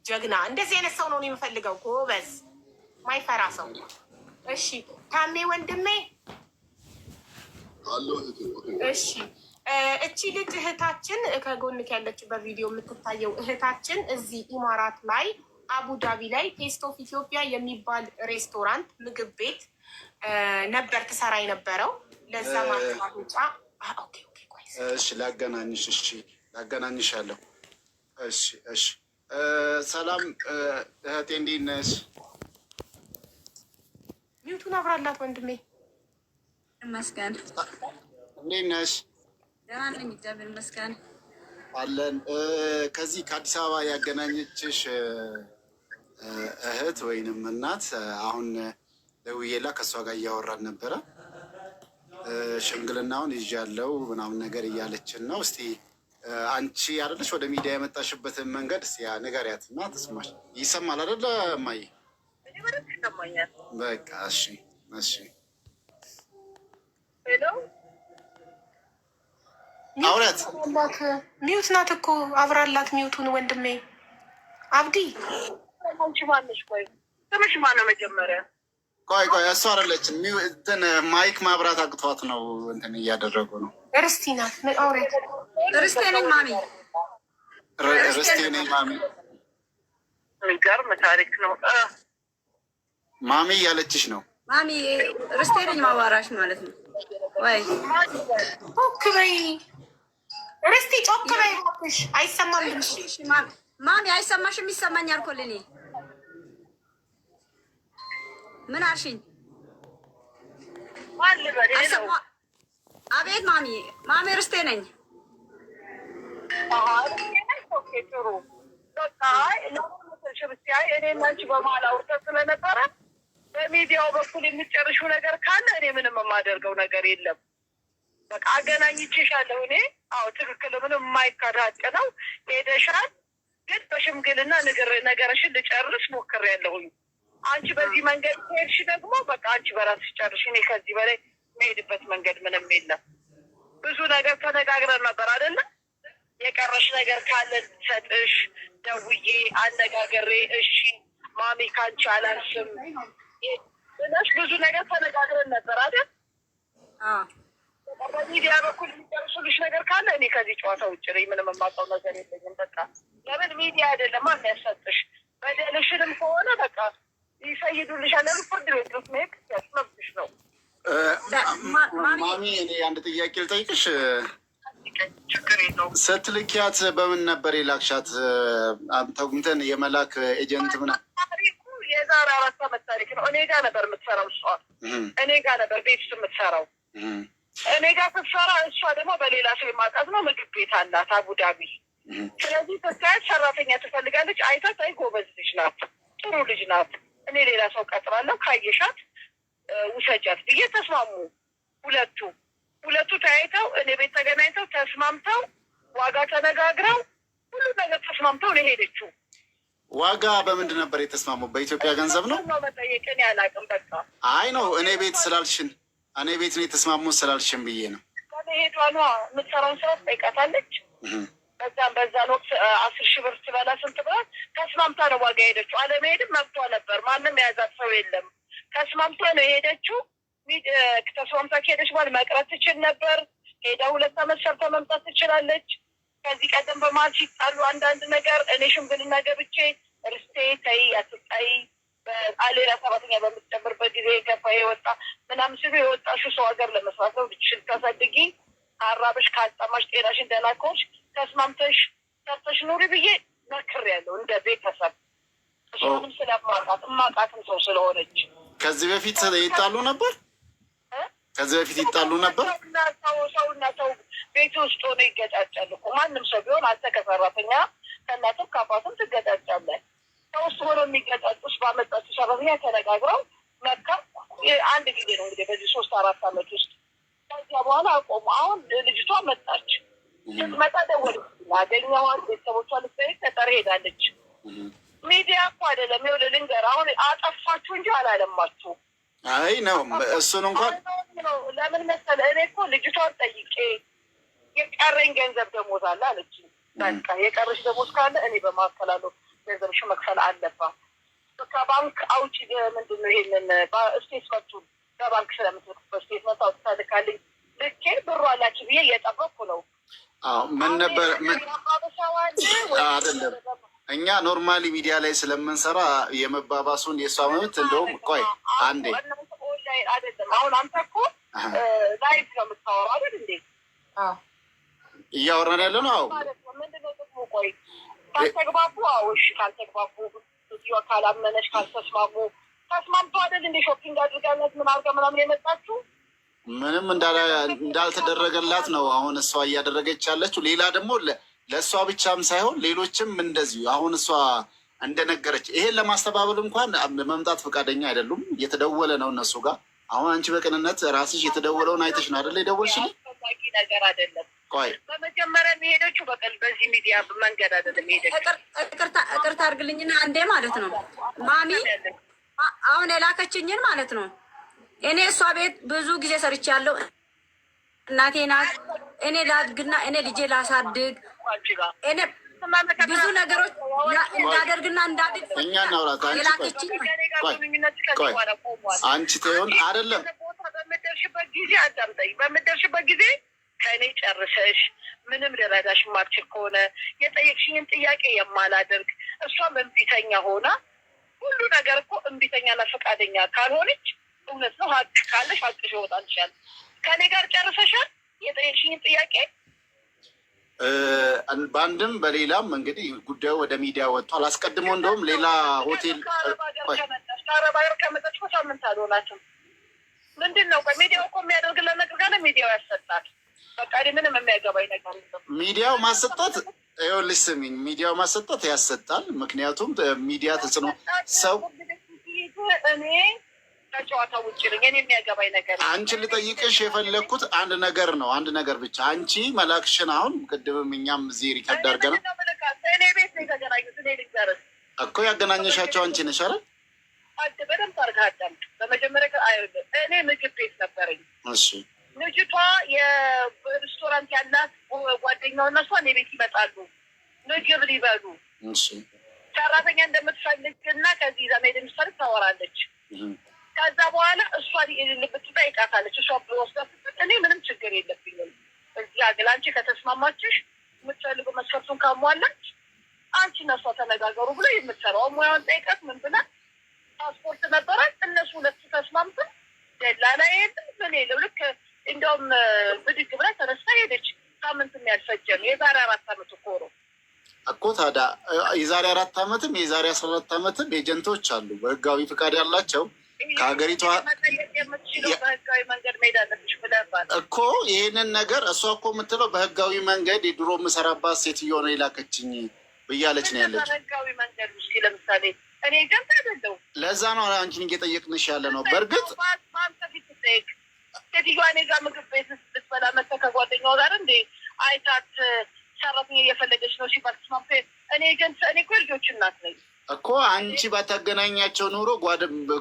ጀግና። እንደዚህ አይነት ሰው ነው የምፈልገው። ጎበዝ ማይፈራ ሰው። እሺ ታሜ ወንድሜ። እሺ እቺ ልጅ እህታችን ከጎንክ ያለችው በቪዲዮ የምትታየው እህታችን እዚህ ኢማራት ላይ አቡዳቢ ላይ ቴስት ኦፍ ኢትዮጵያ የሚባል ሬስቶራንት ምግብ ቤት ነበር ትሰራ የነበረው። ለዛ ማስታወጫ እሺ ላገናኝሽ። እሺ ላገናኝሻለሁ። እሺ ሰላም እህቴ እንዴት ነሽ? ሚዩቱን አብራላት ወንድሜ። ይመስገን። እንዴት ነሽ? ደህና ነኝ እግዚአብሔር ይመስገን አለን። ከዚህ ከአዲስ አበባ ያገናኘችሽ እህት ወይንም እናት አሁን ደውዬላ ከእሷ ጋር እያወራን ነበረ። ሽምግልናውን ይዣለው ምናምን ነገር እያለችን ነው። እስቲ አንቺ አይደለሽ ወደ ሚዲያ የመጣሽበትን መንገድ ያ ንገሪያት እና ትስማሽ። ይሰማል አይደለ እማዬ? በቃ እሺ፣ እሺ። አውራት ሚዩት ናት እኮ አብራላት ሚዩቱን። ወንድሜ አብዲ አንቺ ማነሽ? ቆይ ስምሽ ማነው መጀመሪያ? ቆይ እሷ አይደለችም። እንትን ማይክ ማብራት አቅቷት ነው እንትን እያደረጉ ነው። ርስቲ ናት። አውራት ርስቴ ነኝ ማሚ፣ ርስቴ ነኝ ማሚ። የሚገርም ታሪክ ነው። ማሚ እያለችሽ ነው። ማሚ ርስቴ ነኝ ማዋራሽ ማለት ነው። ወይ ጮክ በይ ርስቲ፣ ጮክ በይ እባክሽ። አይሰማም ማሚ፣ አይሰማሽም? ይሰማኛል እኮ ለኔ። ምን አልሽኝ? አቤት ማሚ፣ ማሚ ርስቴ ነኝ። ጥሩ በቃ ሽብስቲያይ እኔ እና አንቺ በመሀል አውርተን ስለነበረ በሚዲያው በኩል የሚጨርሽው ነገር ካለ እኔ ምንም የማደርገው ነገር የለም። በቃ አገናኝቼሻለሁ እኔ። አዎ ትክክል፣ ምንም የማይካድ ሀቅ ነው። ሄደሻል፣ ግን በሽምግልና ነገርሽን ልጨርስ ሞክሬያለሁኝ። አንቺ በዚህ መንገድ ሄድሽ ደግሞ በቃ አንቺ በራስሽ ጨርሽ። እኔ ከዚህ በላይ መሄድበት መንገድ ምንም የለም። ብዙ ነገር ተነጋግረን ነበር አይደለም? የቀረሽ ነገር ካለ ሰጥሽ ደውዬ አነጋገሬ እሺ ማሚ ካንቺ አላንስም ብለሽ ብዙ ነገር ተነጋግረን ነበር አይደል? በሚዲያ በኩል የሚጨርሱልሽ ነገር ካለ እኔ ከዚህ ጨዋታ ውጭ ነኝ። ምንም የማውቀው ነገር የለኝም። በቃ ለምን ሚዲያ አይደለም የሚያሰጥሽ። በደልሽንም ከሆነ በቃ ይሰይዱልሻል። ለምን ፍርድ ቤት ድረስ መሄድ መብትሽ ነው። ማሚ እኔ አንድ ጥያቄ ልጠይቅሽ። ስትልኪያት በምን ነበር የላክሻት? እንትን የመላክ ኤጀንት ምናምን የዛሬ 4 ዓመት ታሪክ ነው። እኔ ጋር ነበር የምትሰራው እሷ። እኔ ጋር ነበር ቤት ውስጥ የምትሰራው። እኔ ጋር ስትሰራ እሷ ደግሞ በሌላ ሰው የማውቃት ነው። ምግብ ቤት አላት አቡዳቢ። ስለዚህ ስታያት ሰራተኛ ትፈልጋለች። አይታት አይ ጎበዝ ልጅ ናት፣ ጥሩ ልጅ ናት፣ እኔ ሌላ ሰው ቀጥራለሁ፣ ካየሻት ውሰጃት ብዬ ተስማሙ። ሁለቱ ተያይተው እኔ ቤት ተገናኝተው ተስማምተው ዋጋ ተነጋግረው ሁሉ ነገር ተስማምተው ነው ሄደችው። ዋጋ በምንድን ነበር የተስማሙ? በኢትዮጵያ ገንዘብ ነው መጠየቅን ያላቅም። በቃ አይ ነው እኔ ቤት ስላልሽን እኔ ቤት ነው የተስማሙ ስላልሽን ብዬ ነው። ሄዷኗ የምትሰራውን ስራ ትጠይቃታለች። በዛን ወቅት 10 ሺህ ብር ትበላ ስንት ብላ ተስማምታ ነው ዋጋ ሄደችው። አለመሄድም መብቷ ነበር። ማንም የያዛት ሰው የለም። ተስማምታ ነው የሄደችው። ተስማምታ ከሄደች በኋላ መቅረት ትችል ነበር። ሄዳ 2 ዓመት ሰርታ መምጣት ትችላለች። ከዚህ ቀደም በመሀል ሲጣሉ አንዳንድ ነገር እኔ ሽምግልና ገብቼ ርስቴ ተይ አትጣይ ሌላ ሰራተኛ በምትጨምርበት ጊዜ ገባ የወጣ ምናምን ሲሉ የወጣሽው ሰው ሀገር ለመስራት ነው። ልጅሽን ታሳድጊ፣ አራበሽ፣ ካልጠማሽ፣ ጤናሽን ደህና ከሆንሽ ተስማምተሽ ሰርተሽ ኑሪ ብዬ መክሬያለሁ እንደ ቤተሰብ። እሱንም ስለማውቃት እማውቃትም ሰው ስለሆነች ከዚህ በፊት ይጣሉ ነበር። ከዚህ በፊት ይጣሉ ነበር። ሰውና ሰው ቤት ውስጥ ሆነ ይገጫጫል እኮ ማንም ሰው ቢሆን። አንተ ከሰራተኛ ከእናትም ከአባትም ትገጫጫለህ። ሰው ውስጥ ሆኖ የሚገጫጩስ ባመጣችው ሰራተኛ ተነጋግረው መካ አንድ ጊዜ ነው እንግዲህ በዚህ 3-4 ዓመት ውስጥ። ከዚያ በኋላ አቆሙ። አሁን ልጅቷ መጣች። ስትመጣ ደወለችልኝ፣ አገኘኋት። ቤተሰቦቿ ልትጠይቅ ቀጠር ሄዳለች። ሚዲያ እኮ አይደለም። ይኸውልህ ልንገርህ፣ አሁን አጠፋችሁ እንጂ አላለማችሁ። አይ ነው እሱን እንኳን ለምን መሰለህ እኔ እኮ ልጅቷን ጠይቄ የቀረኝ ገንዘብ ደሞዝ አለ አለችኝ። በቃ የቀረሽ ደሞዝ ካለ እኔ በማከላለሁ ገንዘብሽ መክፈል አለባት። ከባንክ አውጪ ምንድን ነው ይሄንን ስቴትመንቱን ከባንክ ስለምትልክበት ስቴትመንት አውጥታ ልካልኝ ልኬ ብሩ አላችሁ ብዬ እየጠበቅኩ ነው። ምን ነበር አይደለም እኛ ኖርማሊ ሚዲያ ላይ ስለምንሰራ የመባባሱን የእሷ መብት እንደውም ቆይ አንዴ አይደለም። አሁን አንተ እኮ ላይፍ ነው የምታወራው አይደል እንዴ? እያወራን ያለ ነው። ምንድነው ጥቅሙ? ቆይ ካልተግባቡ፣ እሺ ካልተግባቡ፣ ካላመነሽ፣ ካልተስማሙ ተስማምቶ አይደል እንዴ ሾፒንግ አድርጋለት ምን አድርጋ ምናምን የመጣችሁ? ምንም እንዳልተደረገላት ነው አሁን እሷ እያደረገች ያለችው። ሌላ ደግሞ ለእሷ ብቻም ሳይሆን ሌሎችም እንደዚሁ አሁን እሷ እንደነገረች ይሄን ለማስተባበል እንኳን መምጣት ፈቃደኛ አይደሉም። እየተደወለ ነው እነሱ ጋር። አሁን አንቺ በቅንነት ራስሽ የተደወለውን አይተሽ ነው አይደለ የደወልሽልኝ? አዋቂ ነገር አይደለም። በመጀመሪያ የሚሄደችው በቀል በዚህ ሚዲያ መንገድ አይደለም ሄደችው። እቅርታ አድርግልኝና አንዴ ማለት ነው ማሚ አሁን የላከችኝን ማለት ነው። እኔ እሷ ቤት ብዙ ጊዜ ሰርቻለሁ። እናቴ ናት። እኔ ላድግና እኔ ልጄ ላሳድግ እኔ ብዙ ነገሮች እንዳደርግና እንዳድግ እኛ እናውራት። የላከችኝ አንቺ ተይውን አይደለም በምትደርሽበት ጊዜ ከእኔ ጨርሰሽ ምንም ልረዳሽ የማልችል ከሆነ የጠየቅሽኝን ጥያቄ የማላደርግ እሷም እምቢተኛ ሆና ሁሉ ነገር እኮ እምቢተኛና ፈቃደኛ ካልሆነች እውነት ነው ሀቅ ካለሽ ሀቅሽ ይወጣልሻል። ከእኔ ጋር ጨርሰሻል የጠየቅሽኝን ጥያቄ በአንድም በሌላም እንግዲህ ጉዳዩ ወደ ሚዲያ ወጥቷል። አስቀድሞ እንደውም ሌላ ሆቴል ከአረብ ሀገር ከመጣች እኮ ሳምንት አልሆናትም። ምንድን ነው ሚዲያው እኮ የሚያደርግለን ነገር ጋር ሚዲያው ያሰጣል። በቃ ምንም የሚያገባኝ ነገር ሚዲያው ማሰጣት ይኸውልሽ ስሚኝ፣ ሚዲያው ማሰጣት ያሰጣል። ምክንያቱም ሚዲያ ተጽዕኖ ሰው እኔ ከጨዋታ ውጭ ነኝ። እኔ የሚያገባኝ ነገር አንቺን ልጠይቅሽ የፈለግኩት አንድ ነገር ነው፣ አንድ ነገር ብቻ። አንቺ መላክሽን አሁን ቅድምም እኛም እዚህ ሪከርድ አድርገናል። እኔ ቤት ነው የተገናኙት። እኔ ልንገርህ እኮ ያገናኘሻቸው አንቺ ነሽ አይደል? በደንብ አድርገህ አዳምጥ። በመጀመሪያ እኔ ምግብ ቤት ነበረኝ። እሺ ልጅቷ የሬስቶራንት ያላት ጓደኛው እና እሷ እኔ ቤት ይመጣሉ ምግብ ሊበሉ። ሰራተኛ እንደምትፈልግ እና ከዚህ ይዛ መሄድ የምትፈልግ ታወራለች። ከዛ በኋላ እሷ ልትጠይቃታለች። እሷ ብወስዳ እኔ ምንም ችግር የለብኝም እዚህ አግል አንቺ ከተስማማችሽ የምትፈልገው መስፈርቱን ካሟላች አንቺ እና እሷ ተነጋገሩ ብሎ የምትሰራው ሙያውን ጠይቃት። ምን ብላ ፓስፖርት ነበራት። እነሱ ሁለቱ ተስማምተው ደላላ የለም ምን የለው ልክ እንደውም ብድግ ብላ ተነስታ ሄደች። ሳምንትም ያልፈጀም የዛሬ 4 ዓመት እኮ ነው እኮ። ታዲያ የዛሬ 4 ዓመትም የዛሬ 14 ዓመትም ኤጀንቶች አሉ በህጋዊ ፍቃድ ያላቸው ከሀገሪቷ የምትችለው በህጋዊ መንገድ መሄድ አለብሽ ብለባል እኮ። ይህንን ነገር እሷ እኮ የምትለው በህጋዊ መንገድ የድሮ የምሰራባት ሴትዮ ነው የላከችኝ ብያለች ነው ያለች። በህጋዊ መንገድ ውስጥ ለምሳሌ እኔ ገንት አይደለሁ። ለዛ ነው አንቺን እየጠየቅንሽ ያለ ነው። በእርግጥ ማንተ ፊት ትጠይቅ ሴትዮዋ እኔ ጋር ምግብ ቤት ስትበላ መጥተህ ከጓደኛው ጋር እንደ አይታት ሰራተኛ እየፈለገች ነው ሲባል ተስማምቶ እኔ እኮ ልጆች እናት ነኝ እኮ። አንቺ ባታገናኛቸው ኑሮ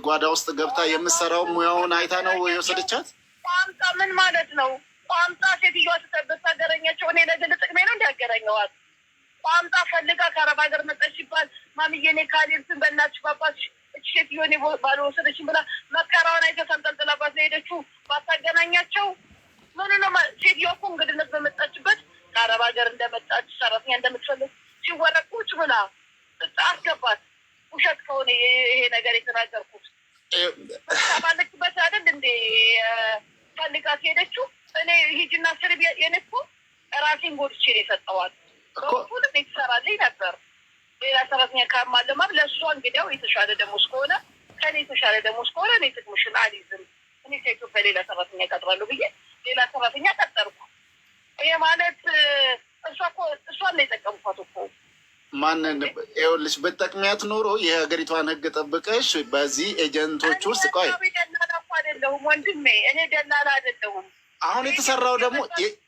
ጓዳ ውስጥ ገብታ የምሰራው ሙያውን አይታ ነው የወሰደቻት። ቋምጣ ምን ማለት ነው? ቋምጣ ሴትዮዋ ስታገናኛቸው እኔ ለግል ጥቅሜ ነው እንዲያገናኘዋት። ቋምጣ ፈልጋ ከአረብ ሀገር መጣች ሲባል ማምዬ እኔ ካሌብትን በእናትሽ ባባትሽ ሴትዮ እኔ ባልወሰደችም ብላ መከራውን አይተህ ተንጠልጥላባት ነው ሄደችው። ባታገናኛቸው ምን ነው ሴትዮ እኮ እንግድነት በመጣችበት ከአረብ ሀገር እንደመጣች ሰራተኛ እንደምትፈልግ ሲወረቅ ቁጭ ብላ አስገባት። ውሸት ከሆነ ይሄ ነገር የተናገርኩት ባለችበት አይደል እንዴ ፈልጋት ሄደችው። እኔ ሂጅና ስር የኔ እኮ ራሴን ጎድቼ ነው የሰጠዋት። ሁሉም የተሰራልኝ ነበር። ሌላ ሰራተኛ ካማለማም ለእሷ እንግዲያው የተሻለ ደሞዝ ከሆነ ከኔ የተሻለ ደሞዝ ከሆነ እኔ ጥቅምሽን አልይዝም። እኔ ከኢትዮጵያ ሌላ ሰራተኛ ቀጥራለሁ ብዬ ሌላ ሰራተኛ ቀጠርኩ። ይሄ ማለት እሷን ነው የጠቀምኳት እኮ። ማንን ይኸውልሽ በጠቅሚያት ኖሮ የሀገሪቷን ሕግ ጠብቀሽ በዚህ ኤጀንቶች ውስጥ ቆይ ደላላ እኮ አይደለሁም ወንድሜ፣ እኔ ደላላ አይደለሁም። አሁን የተሰራው ደግሞ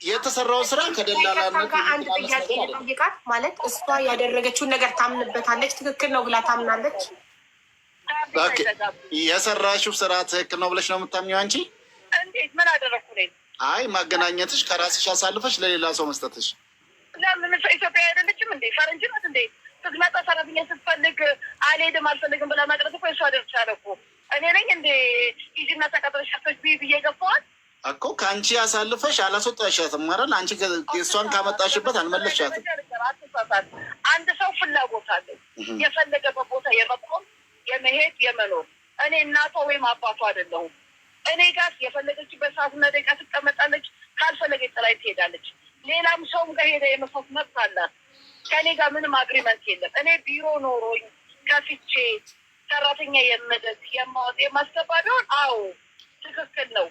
የተሰራው ስራ ከደላላነት አንድ ጥያቄ ጠይቃት። ማለት እሷ ያደረገችውን ነገር ታምንበታለች፣ ትክክል ነው ብላ ታምናለች። የሰራሽው ስራ ትክክል ነው ብለሽ ነው የምታምኘው አንቺ? እንዴት ምን አደረግኩ ነኝ? አይ ማገናኘትሽ ከራስሽ አሳልፈሽ ለሌላ ሰው መስጠትሽ። ለምን ኢትዮጵያ አይደለችም እንዴ? ፈረንጅ ናት እንዴ? ስትመጣ ሰራተኛ ስትፈልግ አልሄድም አልፈልግም ብላ ማቅረት እኮ እሷ ደርቻለ እኮ። እኔ ነኝ እንዴ ሂጂና ተቀጥረሽ ሰርተሽ ብዬ ገባዋል እኮ። ከአንቺ አሳልፈሽ አላስወጣሻትም አይደል? አንቺ እሷን ካመጣሽበት አልመለስሻትም። አንድ ሰው ፍላጎት አለኝ የፈለገበት ቦታ የመቆም የመሄድ የመኖር። እኔ እናቷ ወይም አባቷ አይደለሁም። እኔ ጋር የፈለገችበት ሰዓትና ደቂቃ ትቀመጣለች፣ ካልፈለገች ጥላኝ ትሄዳለች። ሌላም ሰውም ጋር ሄደ የመስራት መብት አላት። ከእኔ ጋር ምንም አግሪመንት የለም። እኔ ቢሮ ኖሮኝ ከፍቼ ሰራተኛ የመደግ የማወጥ የማስገባ ቢሆን አዎ ትክክል ነው።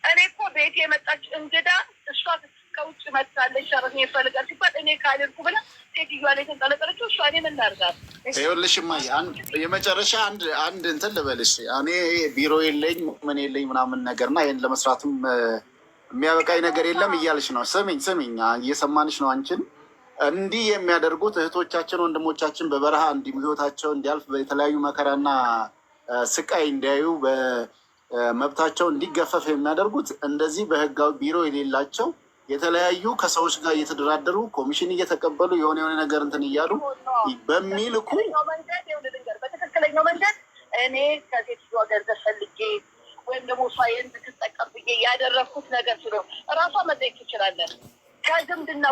እኔ እኮ ቤት የመጣች እንግዳ እሷ ከውጭ መጥታለች ሰራተኛ ይፈልጋል ሲባል እኔ ካልልኩ ብላ ሴትዮዋ ላይ ተንጠለጠለችው። እሷ እኔ ምን ላድርጋት? ይኸውልሽ እማዬ የመጨረሻ አንድ እንትን ልበልሽ። እኔ ቢሮ የለኝ ምን የለኝ ምናምን ነገር እና ይህን ለመስራትም የሚያበቃኝ ነገር የለም እያልሽ ነው። ስሚኝ፣ እየሰማንሽ ነው። አንቺን እንዲህ የሚያደርጉት እህቶቻችን ወንድሞቻችን በበረሃ ህይወታቸው እንዲያልፍ የተለያዩ መከራና ስቃይ እንዲያዩ መብታቸው እንዲገፈፍ የሚያደርጉት እንደዚህ በህጋዊ ቢሮ የሌላቸው የተለያዩ ከሰዎች ጋር እየተደራደሩ ኮሚሽን እየተቀበሉ የሆነ ነገር እንትን እያሉ በሚልኩ በትክክለኛው መንገድ እኔ ከሴትዮዋ ገንዘብ ፈልጌ ወይም ደግሞ እሷ እንድትጠቀም ብዬ ያደረግኩት ነገር ስለሆነ እራሷ መጠየቅ ትችላለን። ከዝምድና